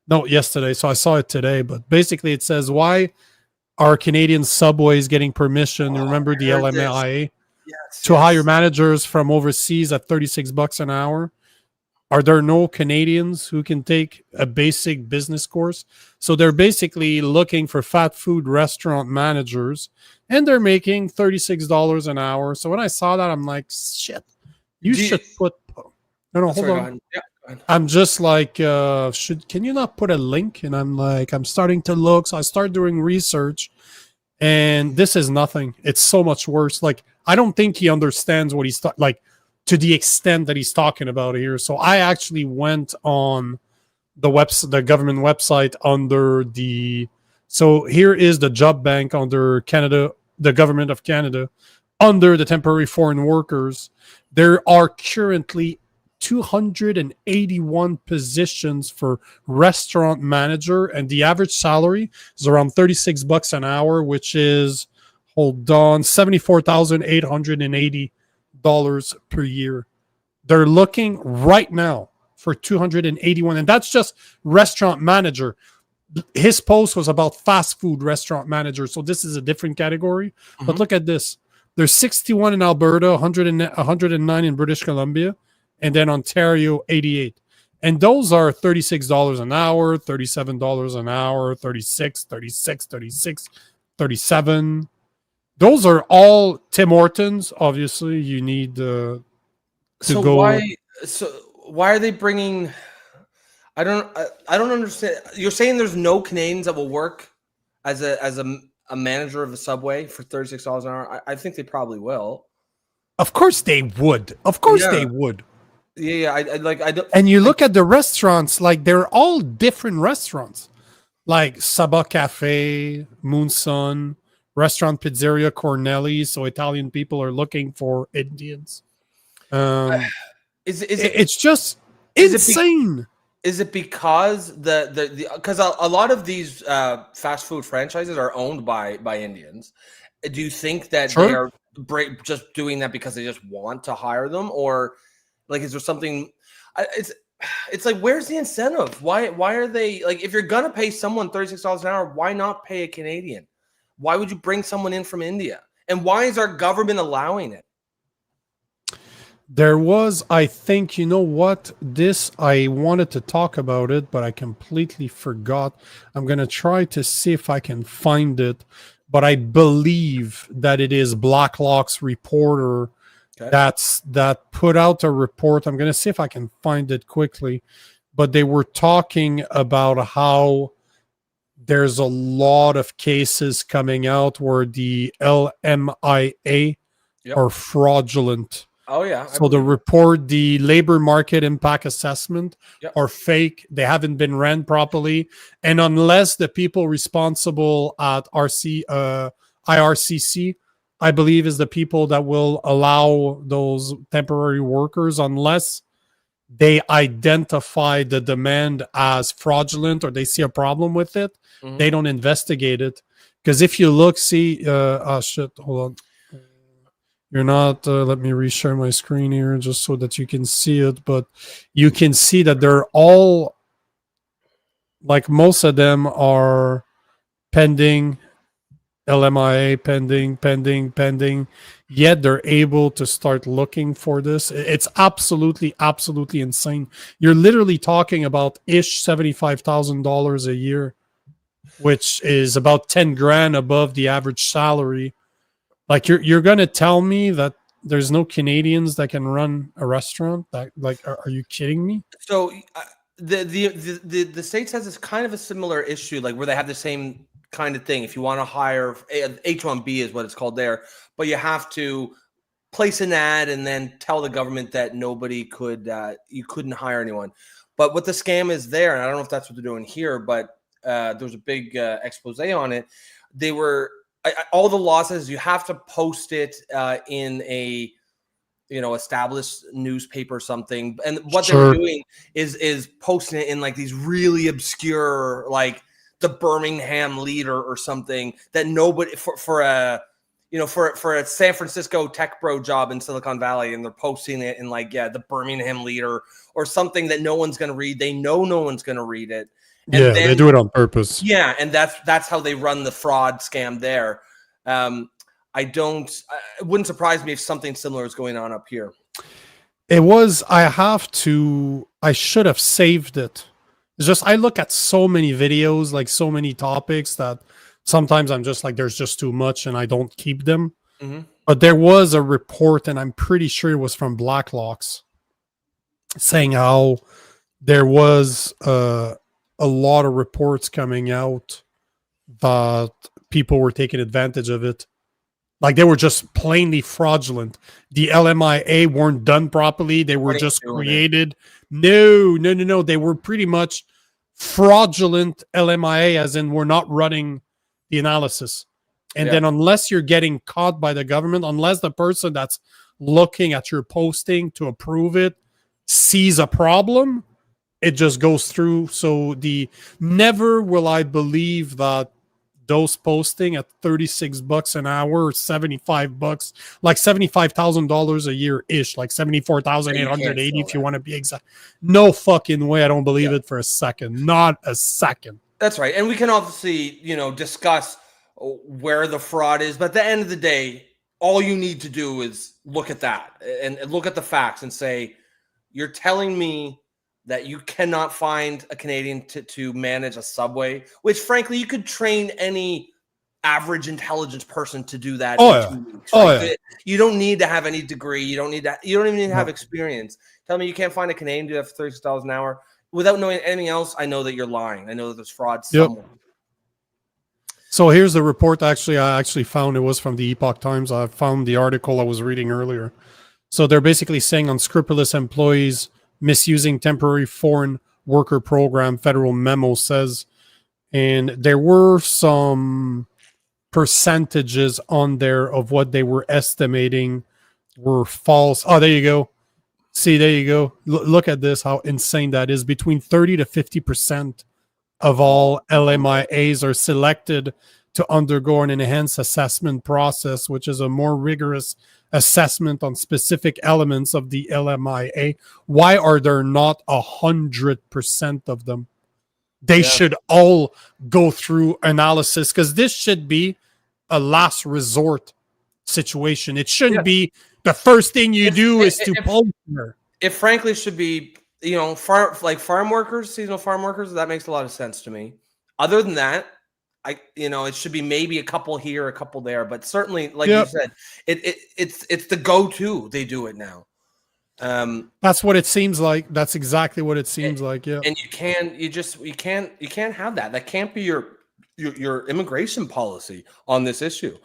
No, yesterday. So I saw it today. But basically, it says, why are Canadian subways getting permission? Remember the LMIA to hire managers from overseas at $36 an hour? Are there no Canadians who can take a basic business course? So they're basically looking for fast food restaurant managers, and they're making $36 an hour. So when I saw that, I'm like, shit, you should put... No, hold on. Yeah, I'm just like, can you not put a link? And I'm like, I'm starting to look. So I start doing research, and this is nothing. It's so much worse. Like, I don't think he understands what he's like, to the extent that he's talking about here. So I actually went on the government website under so here is the job bank under Canada, the government of Canada, under the temporary foreign workers. There are currently 281 positions for restaurant manager, and the average salary is around $36 an hour, which is, hold on, $74,880 per year. They're looking right now for 281, and that's just restaurant manager. His post was about fast food restaurant manager, so this is a different category. But look at this. There's 61 in Alberta, 109 in British Columbia, and then Ontario 88. And those are $36 an hour, $37 an hour, 36, 37. Those are all Tim Hortons. Obviously, you need to go. Why are they bringing? I don't understand. You're saying there's no Canadians that will work as a manager of a subway for $36 an hour? I think they probably will. Of course they would. Of course Yeah. they would. Yeah, I don't. And you look at the restaurants, like they're all different restaurants, like Saba Cafe, Moonsun, Restaurant Pizzeria Cornelli's. So Italian people are looking for Indians. It's just insane. Is it because because a lot of these fast food franchises are owned by Indians? Do you think that they are just doing that because they just want to hire them, or like is there something? It's like, where's the incentive? Why are they like, if you're gonna pay someone $36 an hour, why not pay a Canadian? Why would you bring someone in from India? And why is our government allowing it? There was, I think, you know what? I wanted to talk about it, but I completely forgot. I'm going to try to see if I can find it. But I believe that it is Blacklock's reporter that put out a report. I'm going to see if I can find it quickly. But they were talking about how there's a lot of cases coming out where the LMIA are fraudulent. Oh, yeah. So the report, the labor market impact assessment are fake. They haven't been ran properly. And unless the people responsible at IRCC, I believe, is the people that will allow those temporary workers, unless they identify the demand as fraudulent or they see a problem with it, they don't investigate it. Because if you look, hold on. You're not, let me reshare my screen here just so that you can see it. But you can see that they're all, like most of them are pending, LMIA pending, yet they're able to start looking for this. It's absolutely insane. You're literally talking about $75,000 a year, which is about 10 grand above the average salary. Like you're gonna tell me that there's no Canadians that can run a restaurant? That, like, are you kidding me? So the States has this kind of a similar issue, like where they have the same kind of thing. If you want to hire, H-1B is what it's called there, but you have to place an ad and then tell the government that nobody could, you couldn't hire anyone. But what the scam is there, and I don't know if that's what they're doing here, but there was a big expose on it. They were. All the law says you have to post it in a, established newspaper or something. And what they were doing is posting it in like these really obscure, like the Birmingham Leader or something that nobody for a San Francisco tech bro job in Silicon Valley, and they're posting it in like the Birmingham Leader or something that no one's going to read. They know no one's going to read it. And they do it on purpose. Yeah, and that's how they run the fraud scam there. It wouldn't surprise me if something similar is going on up here. It was, I should have saved it. It's just, I look at so many videos, like so many topics, that sometimes I'm just like, there's just too much and I don't keep them. But there was a report, and I'm pretty sure it was from Blacklock's, saying how there was a lot of reports coming out that people were taking advantage of it. Like they were just plainly fraudulent. The LMIA weren't done properly. They were just created. No. They were pretty much fraudulent LMIA, as in we're not running the analysis. And then unless you're getting caught by the government, unless the person that's looking at your posting to approve it sees a problem, it just goes through. So never will I believe that those posting at $36 an hour or $75, like $75,000 a year ish, like 74,880 if you want to be exact. No fucking way. I don't believe it for a second. Not a second. That's right. And we can obviously, discuss where the fraud is, but at the end of the day, all you need to do is look at that and look at the facts and say, you're telling me that you cannot find a Canadian to manage a subway, which frankly, you could train any average intelligence person to do that in 2 weeks. Right? You don't need to have any degree. You don't even need to have experience. Tell me you can't find a Canadian to do that for $36 an hour. without knowing anything else, I know that you're lying. I know that there's fraud Yep. somewhere. So here's the report. I actually found it was from the Epoch Times. I found the article I was reading earlier. So they're basically saying unscrupulous employees misusing temporary foreign worker program, federal memo says. And there were some percentages on there of what they were estimating were false. Oh, there you go. See, there you go. Look at this, how insane that is. Between 30 to 50% of all LMIAs are selected to undergo an enhanced assessment process, which is a more rigorous assessment on specific elements of the LMIA. Why are there not 100% of them? They should all go through analysis, because this should be a last resort situation. It shouldn't be the first thing you do is to pull her. It frankly should be, farm workers, seasonal farm workers. That makes a lot of sense to me. Other than that, it should be maybe a couple here, a couple there, but certainly, like you said, it's the go-to. They do it now. That's what it seems like. That's exactly what it seems like. Yeah. And you can't have that. That can't be your immigration policy on this issue.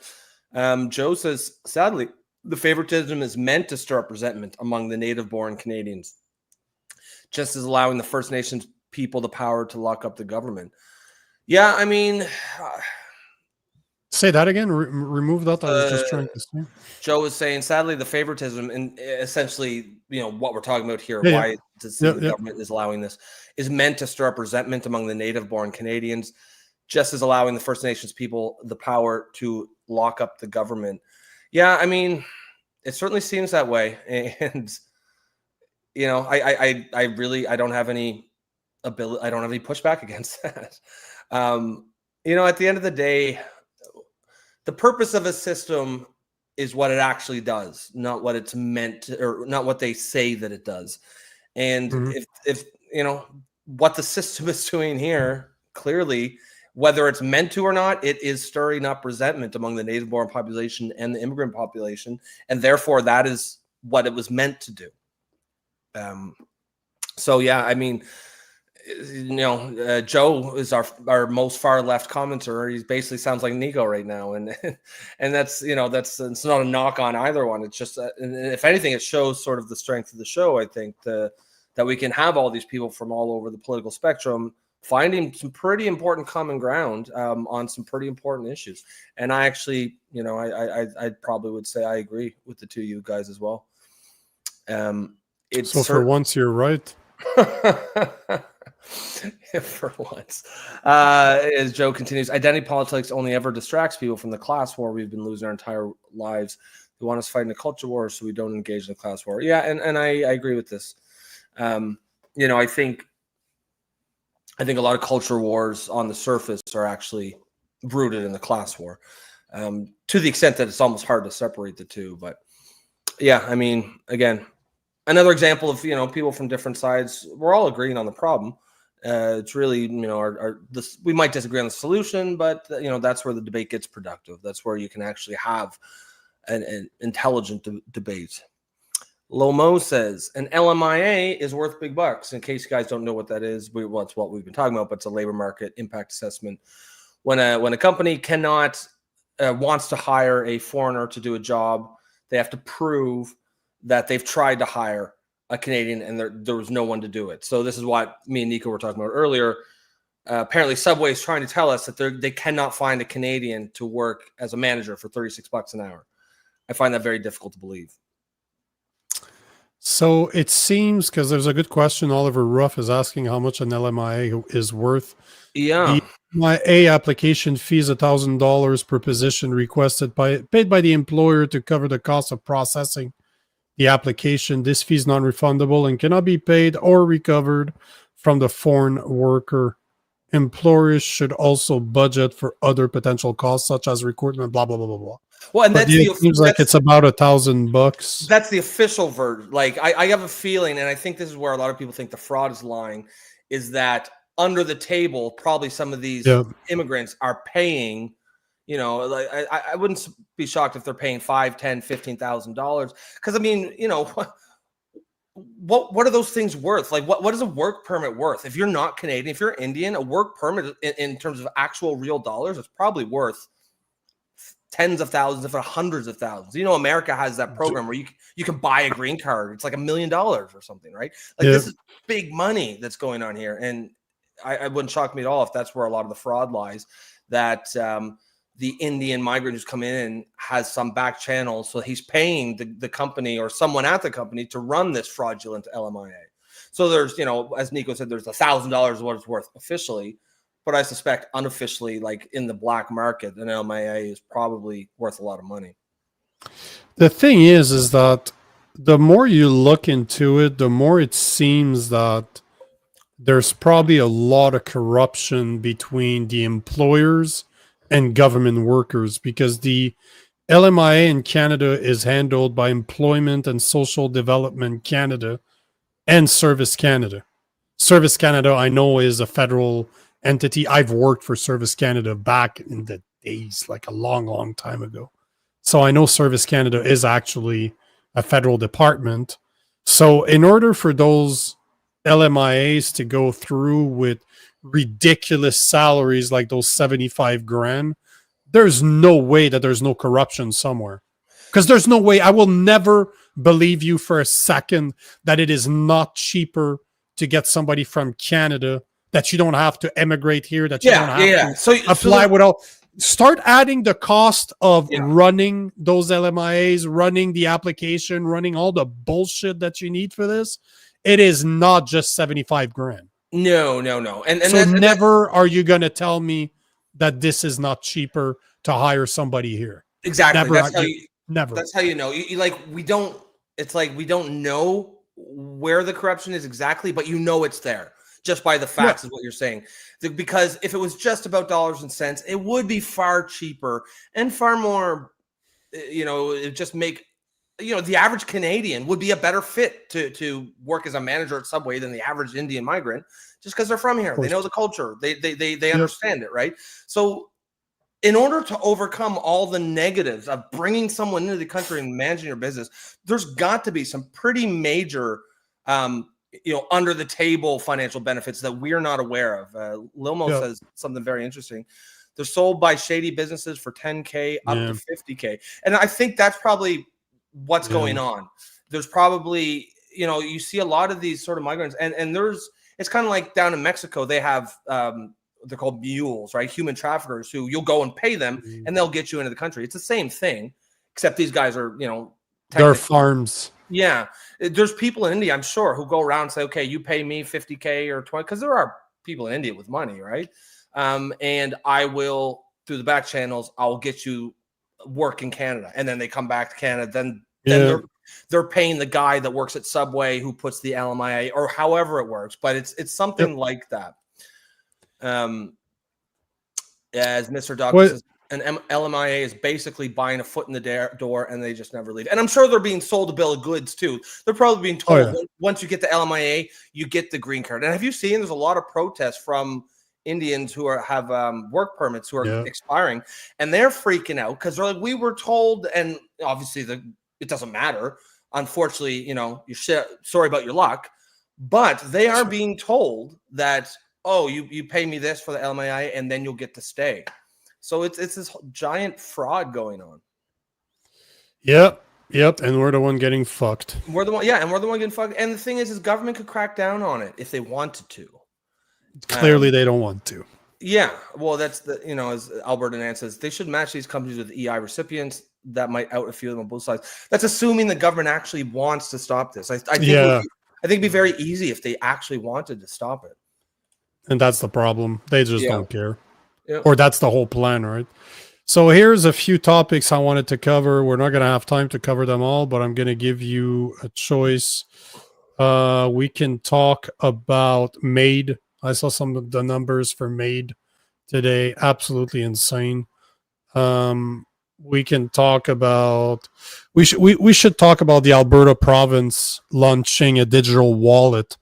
Joe says, sadly, the favoritism is meant to stir up resentment among the native-born Canadians, just as allowing the First Nations people the power to lock up the government. Yeah, I mean... Say that again. Remove that. I was just trying to say. Joe was saying, sadly, the favoritism, and essentially, what we're talking about here, why the government is allowing this, is meant to stir up resentment among the native-born Canadians, just as allowing the First Nations people the power to lock up the government. Yeah, I mean, it certainly seems that way, and I don't have any ability. I don't have any pushback against that. At the end of the day, the purpose of a system is what it actually does, not what it's meant to, or not what they say that it does. And if what the system is doing here, clearly, whether it's meant to or not, it is stirring up resentment among the native-born population and the immigrant population, and therefore that is what it was meant to do. So yeah, I mean, Joe is our most far left commenter. He basically sounds like Nico right now, and that's it's not a knock on either one. It's just and if anything, it shows sort of the strength of the show. I think that we can have all these people from all over the political spectrum finding some pretty important common ground on some pretty important issues. And I actually, I probably would say I agree with the two of you guys as well. For once, you're right. For once. As Joe continues, identity politics only ever distracts people from the class war we've been losing our entire lives. They want us fighting a culture war so we don't engage in the class war. Yeah, and I agree with this. I think a lot of culture wars on the surface are actually rooted in the class war, to the extent that it's almost hard to separate the two. But yeah, I mean, again, another example of people from different sides. We're all agreeing on the problem. It's really we might disagree on the solution, but that's where the debate gets productive. That's where you can actually have an intelligent debate. Lomo says an LMIA is worth big bucks. In case you guys don't know what that is, it's what we've been talking about, but it's a labor market impact assessment. When a company cannot wants to hire a foreigner to do a job, they have to prove that they've tried to hire a Canadian and there was no one to do it. So this is what me and Nico were talking about earlier. Apparently Subway is trying to tell us that they cannot find a Canadian to work as a manager for $36 an hour. I find that very difficult to believe. So it seems, because there's a good question, Oliver Ruff is asking how much an LMIA is worth. Yeah. The LMIA application fee is $1,000 per position requested paid by the employer to cover the cost of processing the application. This fee is non-refundable and cannot be paid or recovered from the foreign worker. Employers should also budget for other potential costs such as recruitment, blah, blah, blah, blah, blah. Well, and it seems like it's about $1,000. That's the official version. Like I have a feeling, and I think this is where a lot of people think the fraud is lying, is that under the table, probably some of these immigrants are paying. Like I wouldn't be shocked if they're paying $5,000, $10,000, $15,000. Because I mean, what are those things worth? Like, what is a work permit worth? If you're not Canadian, if you're Indian, a work permit in terms of actual real dollars is probably worth tens of thousands, if not hundreds of thousands. You know, America has that program where you can buy a green card. It's like $1 million or something, right? Like this is big money that's going on here. And I wouldn't shock me at all if that's where a lot of the fraud lies, that the Indian migrant who's come in has some back channel. So he's paying the company or someone at the company to run this fraudulent LMIA. So there's, you know, as Nico said, there's $1,000 what it's worth officially. But I suspect unofficially, like in the black market, an LMIA is probably worth a lot of money. The thing is that the more you look into it, the more it seems that there's probably a lot of corruption between the employers and government workers, because the LMIA in Canada is handled by Employment and Social Development Canada and Service Canada. Service Canada, I know, is a federal entity. I've worked for Service Canada back in the days, like a long time ago. So I know Service Canada is actually a federal department. So in order for those LMIAs to go through with ridiculous salaries like those 75 grand, there's no way that there's no corruption somewhere. Because there's no way, I will never believe you for a second that it is not cheaper to get somebody from Canada, that you don't have to emigrate here, that you don't have to apply without. Start adding the cost of running those LMIAs, running the application, running all the bullshit that you need for this. It is not just 75 grand. No. And so never are you going to tell me that this is not cheaper to hire somebody here. Exactly. Never. That's how you know. We don't know where the corruption is exactly, but you know it's there. Just by the facts is what you're saying. Because if it was just about dollars and cents, it would be far cheaper and far more, it just make, the average Canadian would be a better fit to work as a manager at Subway than the average Indian migrant, just because they're from here. They know the culture. They understand it, right? So in order to overcome all the negatives of bringing someone into the country and managing your business, there's got to be some pretty major under the table financial benefits that we're not aware of. Lilmo says something very interesting. They're sold by shady businesses for $10K up to $50K. And I think that's probably what's going on. There's probably, you see a lot of these sort of migrants and it's kind of like down in Mexico, they have, they're called mules, right? Human traffickers who you'll go and pay them and they'll get you into the country. It's the same thing, except these guys are, they're farms. Yeah. There's people in India, I'm sure, who go around and say, okay, you pay me $50K or $20K, because there are people in India with money, right? And I will, through the back channels, I'll get you work in Canada. And then they come back to Canada. Then they're paying the guy that works at Subway who puts the LMIA or however it works. But it's something like that. As Mr. Doctor says, an LMIA is basically buying a foot in the door and they just never leave. And I'm sure they're being sold a bill of goods too. They're probably being told once you get the LMIA, you get the green card. And have you seen there's a lot of protests from Indians who have work permits who are expiring, and they're freaking out because they're like, we were told, and obviously it doesn't matter. Unfortunately, you're sorry about your luck, but they are being told that, oh, you pay me this for the LMIA and then you'll get to stay. So it's this giant fraud going on. Yep. And we're the one getting fucked. We're the one getting fucked. And the thing is government could crack down on it if they wanted to. Clearly, they don't want to. Yeah. Well, that's as Alberta Nan says, they should match these companies with EI recipients. That might out a few of them on both sides. That's assuming the government actually wants to stop this. I think it'd be very easy if they actually wanted to stop it. And that's the problem. They just don't care. Or that's the whole plan, right? So here's a few topics I wanted to cover. We're not going to have time to cover them all, but I'm going to give you a choice. We can talk about MAID. I saw some of the numbers for MAID today. Absolutely insane. We can talk about... We should talk about the Alberta province launching a digital wallet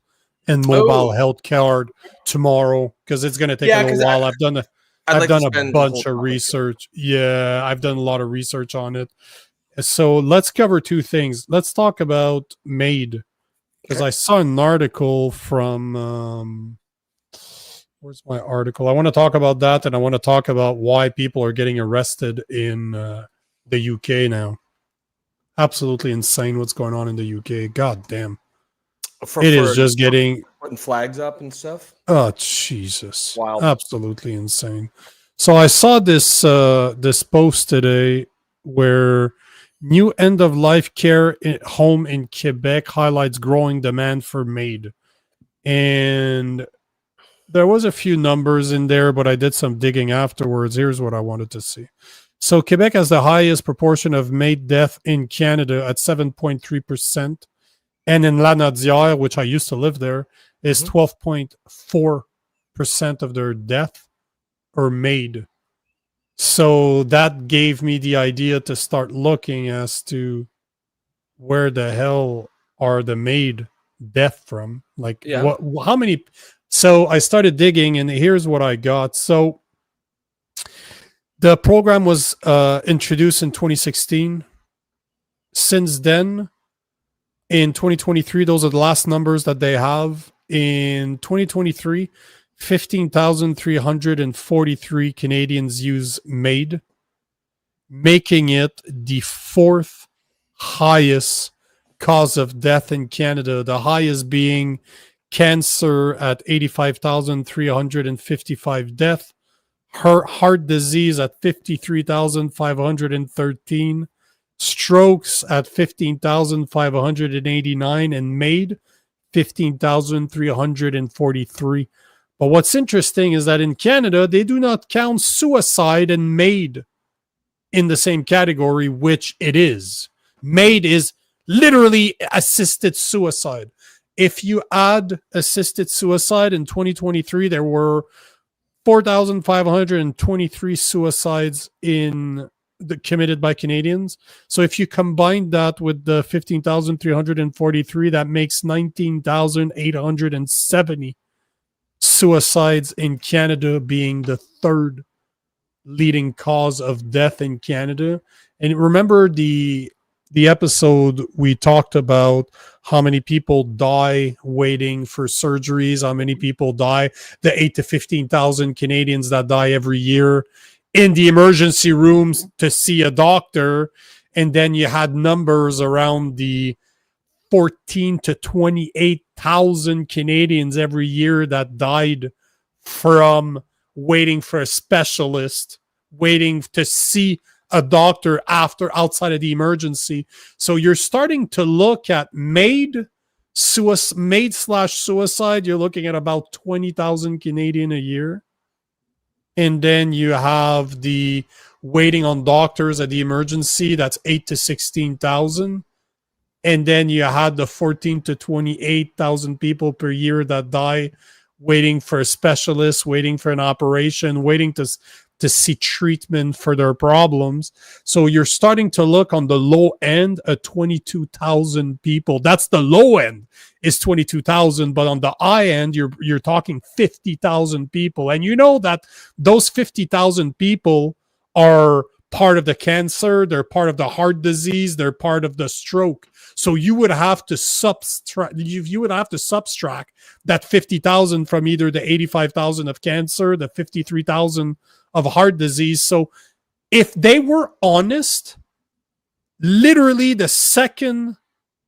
and mobile health card tomorrow, because it's going to take a little while. I've done a bunch of research. Yeah, I've done a lot of research on it. So let's cover two things. Let's talk about MAID. because I saw an article from where's my article? I want to talk about that, and I want to talk about why people are getting arrested in the UK now. Absolutely insane what's going on in the UK. God damn. It is just getting putting flags up and stuff. Oh Jesus! Wow, absolutely insane. So I saw this this post today where new end of life care home in Quebec highlights growing demand for MAID, and there was a few numbers in there, but I did some digging afterwards. Here's what I wanted to see. So Quebec has the highest proportion of MAID death in Canada at 7.3%. And in Lanaudière, which I used to live there, is 12.4% of their death are MAID. So that gave me the idea to start looking as to where the hell are the MAID death from? Like, how many? So I started digging, and here's what I got. So the program was introduced in 2016. Since then, in 2023, those are the last numbers that they have. In 2023, 15,343 Canadians use MAID, making it the fourth highest cause of death in Canada, the highest being cancer at 85,355 deaths, heart disease at 53,513, strokes at 15,589, and MAID 15,343. But what's interesting is that in Canada, they do not count suicide and MAID in the same category, which it is. MAID is literally assisted suicide. If you add assisted suicide in 2023, there were 4,523 suicides committed by Canadians. So if you combine that with the 15,343, that makes 19,870 suicides in Canada, being the third leading cause of death in Canada. And remember the episode we talked about how many people die waiting for surgeries, how many people die, the 8 to 15,000 Canadians that die every year in the emergency rooms to see a doctor. And then you had numbers around the 14 to 28,000 Canadians every year that died from waiting for a specialist, waiting to see a doctor outside of the emergency. So you're starting to look at MAID/suicide. You're looking at about 20,000 Canadian a year. And then you have the waiting on doctors at the emergency. That's 8 to 16,000. And then you had the 14 to 28,000 people per year that die waiting for a specialist, waiting for an operation, waiting to see treatment for their problems. So you're starting to look on the low end at 22,000 people. That's the low end, is 22,000. But on the high end, you're talking 50,000 people. And you know that those 50,000 people are part of the cancer, they're part of the heart disease, they're part of the stroke. So you would have to subtract that 50,000 from either the 85,000 of cancer, the 53,000 of heart disease. So if they were honest, literally the second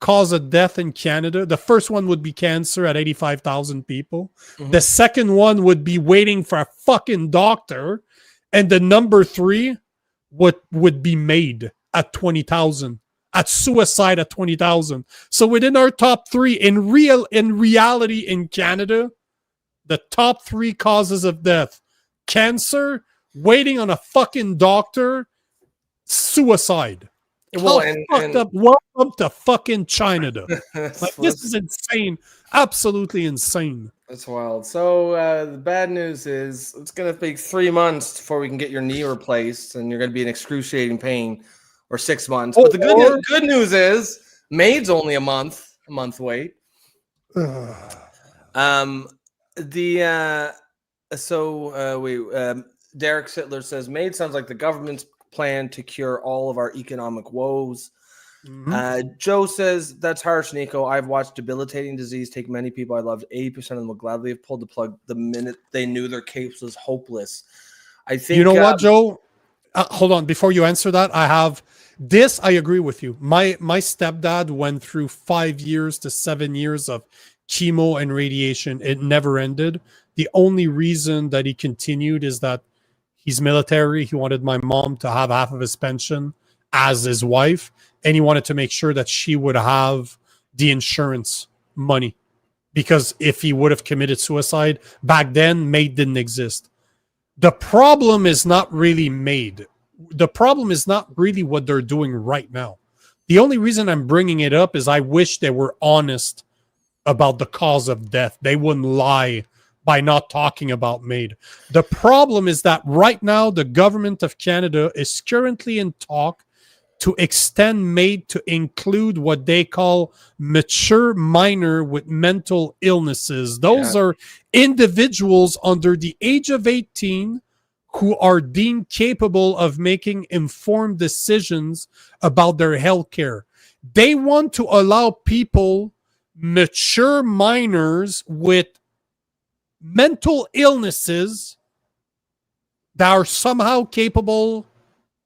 cause of death in Canada, the first one would be cancer at 85,000 people. Mm-hmm. The second one would be waiting for a fucking doctor. And the number three would be MAID at 20,000, at suicide at 20,000. So within our top three, in reality in Canada, the top three causes of death: cancer, waiting on a fucking doctor, suicide. Welcome to fucking China. Like, this is insane. Absolutely insane. That's wild. So the bad news is it's going to take 3 months before we can get your knee replaced, and you're going to be in excruciating pain, or 6 months. But the good news is MAID's only a month wait. Derek Sittler says MAID sounds like the government's plan to cure all of our economic woes. Joe says, that's harsh, Nico. I've watched debilitating disease take many people I loved. 80% of them would gladly have pulled the plug the minute they knew their case was hopeless. I think you know what, Joe? Hold on. Before you answer that, I have this. I agree with you. My stepdad went through 5 years to 7 years of chemo and radiation. It never ended. The only reason that he continued is that he's military. He wanted my mom to have half of his pension as his wife, and he wanted to make sure that she would have the insurance money, because if he would have committed suicide back then, MAID didn't exist. The problem is not really MAID. The problem is not really what they're doing right now. The only reason I'm bringing it up is I wish they were honest about the cause of death. They wouldn't lie by not talking about MAID. The problem is that right now, the government of Canada is currently in talk to extend MAID to include what they call mature minor with mental illnesses. Those are individuals under the age of 18 who are deemed capable of making informed decisions about their health care. They want to allow people, mature minors with mental illnesses, that are somehow capable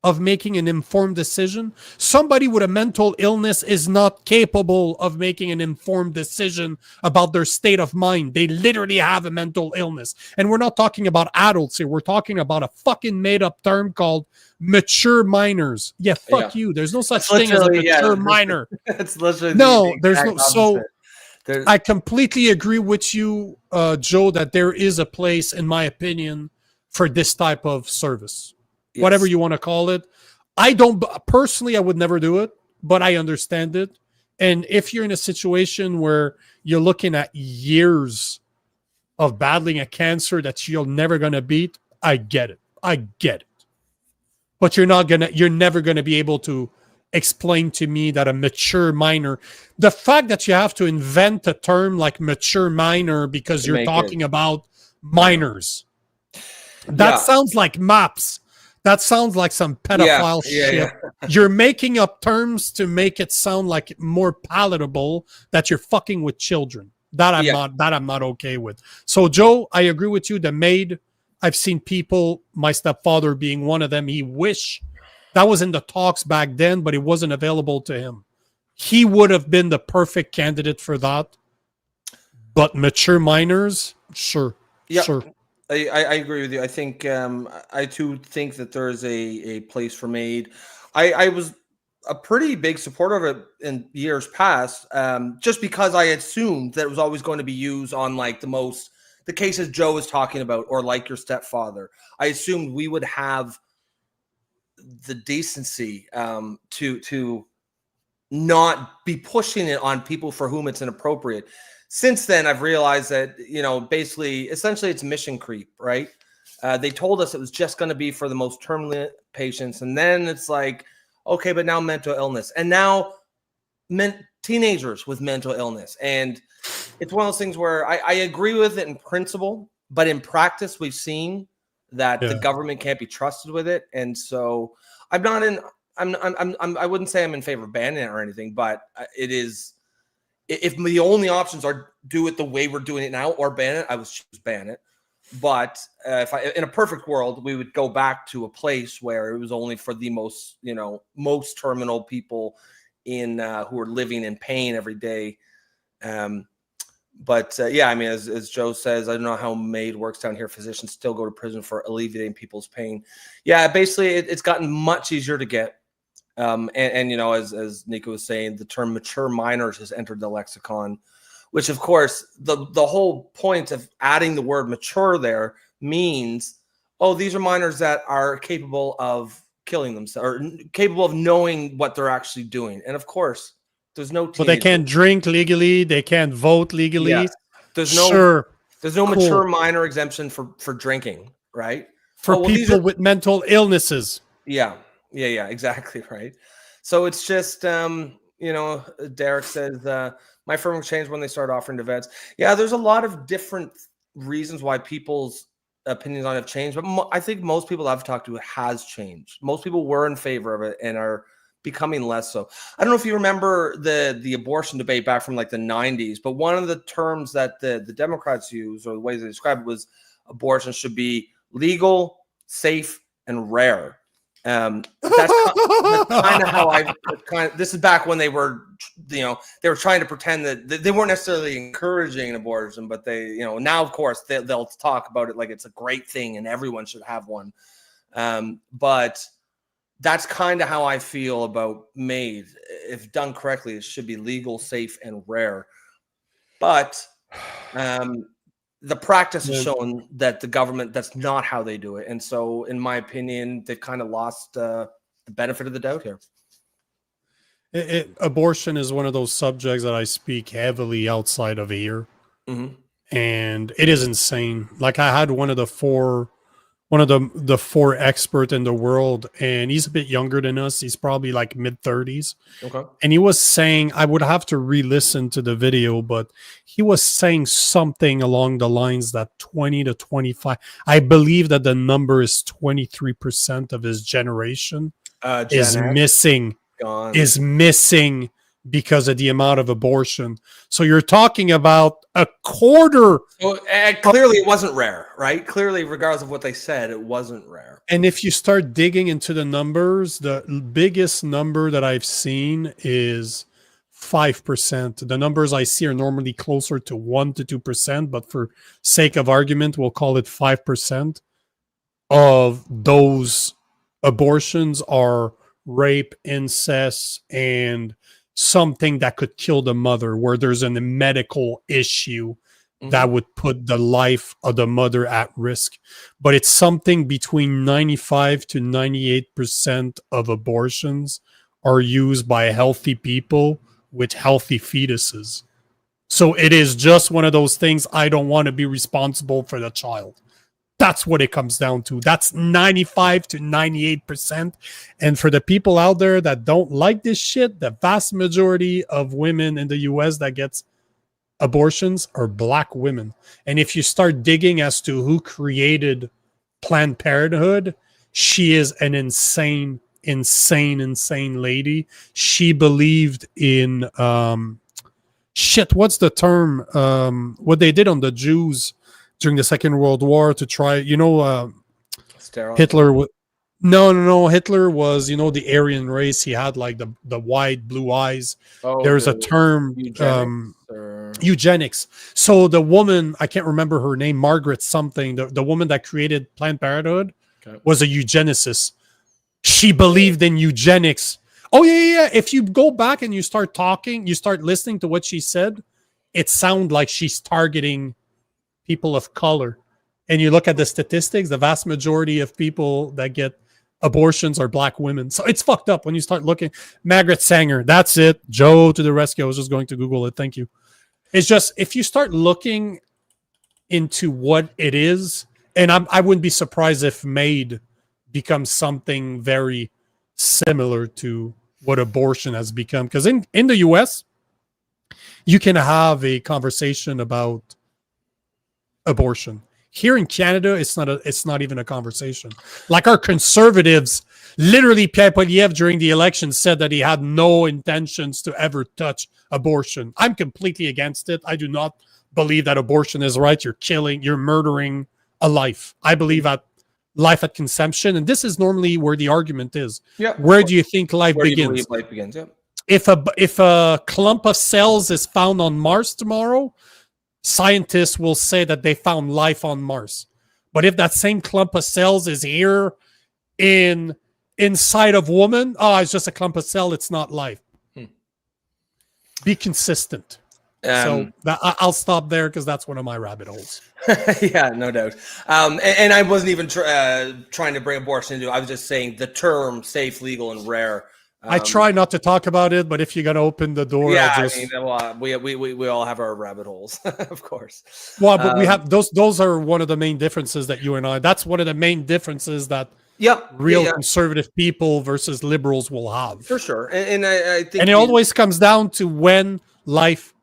of making an informed decision. Somebody with a mental illness is not capable of making an informed decision about their state of mind. They literally have a mental illness. And we're not talking about adults here. We're talking about a fucking made-up term called mature minors. Yeah, fuck you. There's no such thing as a mature minor. It's literally no, there's no. So I completely agree with you, Joe, that there is a place, in my opinion, for this type of service. Yes. Whatever you want to call it. I don't, personally, I would never do it, but I understand it. And if you're in a situation where you're looking at years of battling a cancer that you're never going to beat, I get it. I get it. But you're never going to be able to explain to me that a mature minor, the fact that you have to invent a term like mature minor because you're talking about minors, that sounds like maps. That sounds like some pedophile shit. Yeah. You're making up terms to make it sound like more palatable that you're fucking with children. That I'm not okay with. So Joe, I agree with you. The MAID, I've seen people, my stepfather being one of them, he wished that was in the talks back then, but it wasn't available to him. He would have been the perfect candidate for that. But mature minors, sure. Sure. I agree with you. I think I too think that there is a place for MAID. I was a pretty big supporter of it in years past, just because I assumed that it was always going to be used on like the cases Joe was talking about, or like your stepfather. I assumed we would have the decency to not be pushing it on people for whom it's inappropriate. Since then, I've realized that, essentially it's mission creep, right? They told us it was just going to be for the most terminal patients. And then it's like, okay, but now mental illness. And now teenagers with mental illness. And it's one of those things where I agree with it in principle, but in practice, we've seen that the government can't be trusted with it. And so I wouldn't say I'm in favor of banning it or anything, but it is. If the only options are do it the way we're doing it now or ban it, I would choose ban it. But in a perfect world, we would go back to a place where it was only for the most terminal people who are living in pain every day. But as Joe says, I don't know how MAID works down here. Physicians still go to prison for alleviating people's pain. Yeah, basically, it's gotten much easier to get. As Nico was saying, the term mature minors has entered the lexicon, which of course the whole point of adding the word mature there means, these are minors that are capable of killing themselves or capable of knowing what they're actually doing. And of course, there's no teenagers. Well, they can't drink legally, they can't vote legally. Yes. There's no mature minor exemption for drinking, right? For people with mental illnesses. Yeah, exactly right. So it's just, Derek says, my firm will change when they start offering events. Yeah, there's a lot of different reasons why people's opinions on it have changed, but I think most people I've talked to has changed. Most people were in favor of it and are becoming less so. I don't know if you remember the abortion debate back from like the 90s, but one of the terms that the Democrats use, or the way they described it, was abortion should be legal, safe, and rare. That's kind of how this is back when they were, they were trying to pretend that they weren't necessarily encouraging abortion, but they, now of course they'll talk about it like it's a great thing and everyone should have one. But that's kind of how I feel about MAID. If done correctly, it should be legal, safe, and rare. But the practice has shown that the government, that's not how they do it. And so, in my opinion, they've kind of lost the benefit of the doubt here. Abortion is one of those subjects that I speak heavily outside of here. Mm-hmm. And it is insane. Like, I had one of the four experts in the world, and he's a bit younger than us. He's probably like mid-30s. Okay. And he was saying, I would have to re-listen to the video, but he was saying something along the lines that 20 to 25, I believe that the number is 23% of his generation is missing because of the amount of abortion. So you're talking about a quarter. Well, clearly it wasn't rare, right? Clearly, regardless of what they said, it wasn't rare. And if you start digging into the numbers, the biggest number that I've seen is 5%. The numbers I see are normally closer to 1 to 2%, but for sake of argument, we'll call it 5% of those abortions are rape, incest, and something that could kill the mother, where there's a medical issue that would put the life of the mother at risk. But it's something between 95 to 98% of abortions are used by healthy people with healthy fetuses. So it is just one of those things. I don't want to be responsible for the child. That's what it comes down to. That's 95 to 98%. And for the people out there that don't like this shit, the vast majority of women in the US that gets abortions are Black women. And if you start digging as to who created Planned Parenthood, she is an insane lady. She believed in what's the term? What they did on the Jews during the Second World War to try, Hitler. No. Hitler was, the Aryan race. He had like the white, blue eyes. There's a term, eugenics. So the woman, I can't remember her name, Margaret something, the woman that created Planned Parenthood was a eugenicist. She believed in eugenics. Oh, yeah. If you go back and you start talking, you start listening to what she said, it sounds like she's targeting people of color. And you look at the statistics, the vast majority of people that get abortions are Black women. So it's fucked up when you start looking. Margaret Sanger, that's it. Joe to the rescue. I was just going to Google it. Thank you. It's just, if you start looking into what it is, and I wouldn't be surprised if MAID becomes something very similar to what abortion has become. Because in the US, you can have a conversation about abortion. Here in Canada, it's not even a conversation. Like, our conservatives, literally Pierre Poilievre during the election said that he had no intentions to ever touch abortion. I'm completely against it. I do not believe that abortion is right. You're murdering a life. I believe at life at conception, and this is normally where the argument is. Yeah. Where do you think life begins? Life begins. Yeah. If a clump of cells is found on Mars tomorrow, scientists will say that they found life on Mars. But if that same clump of cells is here inside of woman, it's just a clump of cell, it's not life. Be consistent. So I'll stop there because that's one of my rabbit holes. Yeah, no doubt. And I wasn't even trying to bring abortion into it. I was just saying the term safe, legal, and rare. I try not to talk about it, but if you're gonna open the door, yeah, we all have our rabbit holes, of course. Well, but we have those are one of the main differences that you and I. That's one of the main differences that real conservative people versus liberals will have, for sure. And I think, and it always comes down to when life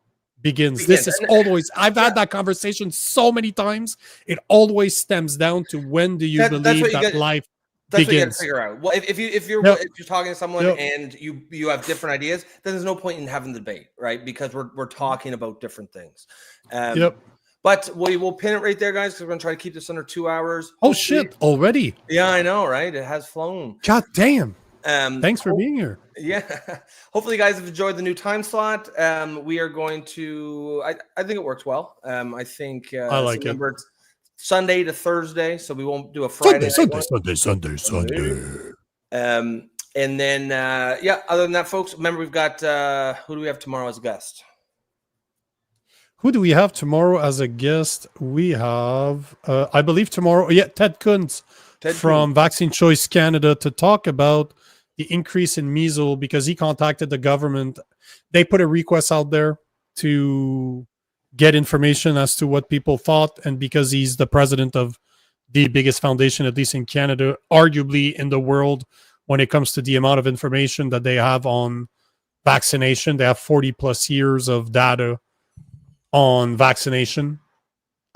begins. This is always. I've had that conversation so many times. It always stems down to when do you believe that life That's what you got to begins. figure out. Well, if you're Yep. talking to someone Yep. and you have different ideas, then there's no point in having the debate, right? Because we're talking about different things. Yep. But we will pin it right there, guys, because we're gonna try to keep this under 2 hours. Oh Hopefully- shit! Already? Yeah, I know, right? It has flown. God damn! Thanks for being here. Yeah. Hopefully, you guys have enjoyed the new time slot. We are going to. I think it works well. I think. I like it. remember, it's Sunday to Thursday, so we won't do a Friday. Sunday. And then, other than that, folks, remember we've got, who do we have tomorrow as a guest? Who do we have tomorrow as a guest? We have, I believe tomorrow, Ted Kuntz from Vaccine Choice Canada to talk about the increase in measles because he contacted the government. They put a request out there to get information as to what people thought. And because he's the president of the biggest foundation, at least in Canada, arguably in the world, when it comes to the amount of information that they have on vaccination, they have 40 plus years of data on vaccination.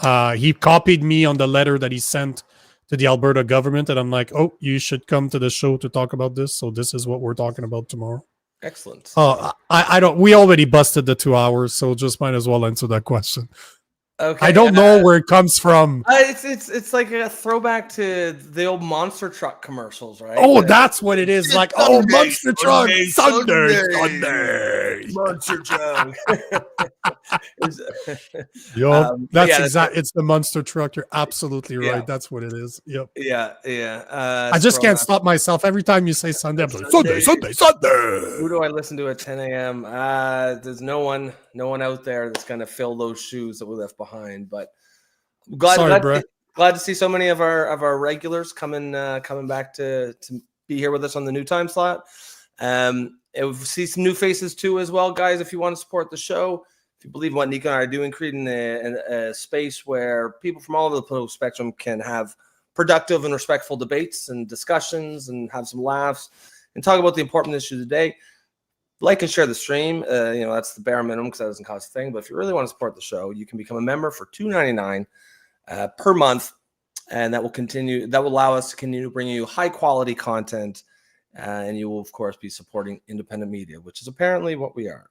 He copied me on the letter that he sent to the Alberta government, and I'm like, oh, you should come to the show to talk about this. So this is what we're talking about tomorrow. Excellent. I don't. We already busted the 2 hours, so just might as well answer that question. Okay. I don't know where it comes from. It's like a throwback to the old monster truck commercials, right? Oh, that's what it is. Like, oh, Sunday, monster truck, Sunday. Sunday. Monster truck. That's yeah, exact. It's the monster truck. You're absolutely right. Yeah. That's what it is. Yep. Yeah. I just can't stop myself every time you say Sunday. I'm like, Sunday. Who do I listen to at 10 a.m.? There's no one out there that's gonna fill those shoes that we left behind. But glad to see so many of our regulars coming back to be here with us on the new time slot. We'll see some new faces too as well, guys. If you want to support the show, if you believe in what Nico and I are doing, creating a space where people from all over the political spectrum can have productive and respectful debates and discussions and have some laughs and talk about the important issues of the day. Like and share the stream. That's the bare minimum because that doesn't cost a thing. But if you really want to support the show, you can become a member for $2.99 per month, and that will allow us to continue bringing you high quality content, and you will of course be supporting independent media, which is apparently what we are.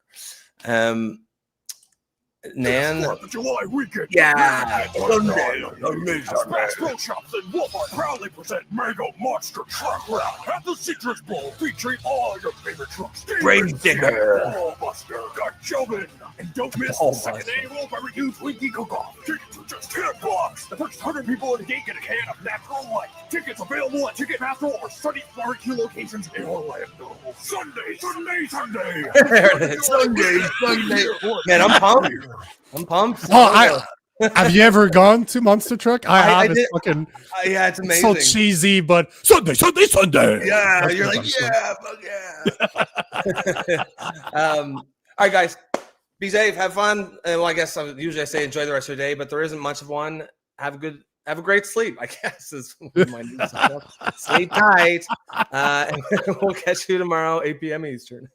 Nan. 4th of July weekend. Yeah. Sunday. Bass Pro Shops and Walmart proudly present Mega Monster Truck Round at the Citrus Bowl, featuring all your favorite trucks. Gravedigger. Ballbuster. Got Jobin. And don't miss the second annual barbecue Twinkie Cook-Off. Tickets are just $10. The first 100 people in the gate get a can of Natural Light. Tickets available at Ticketmaster or Sunny's barbecue locations in Orlando. Sunday. There it is. Sunday. Man, I'm pumped. Oh, have you ever gone to Monster Truck? I have. It's fucking. Yeah, it's amazing. So cheesy, but Sunday. Yeah, That's you're what like, I'm saying. yeah, fuck yeah. All right, guys, be safe, have fun. And well, I guess usually I say enjoy the rest of your day, but there isn't much of one. Have a great sleep, I guess is my new sleep tight. And we'll catch you tomorrow, 8 p.m. Eastern.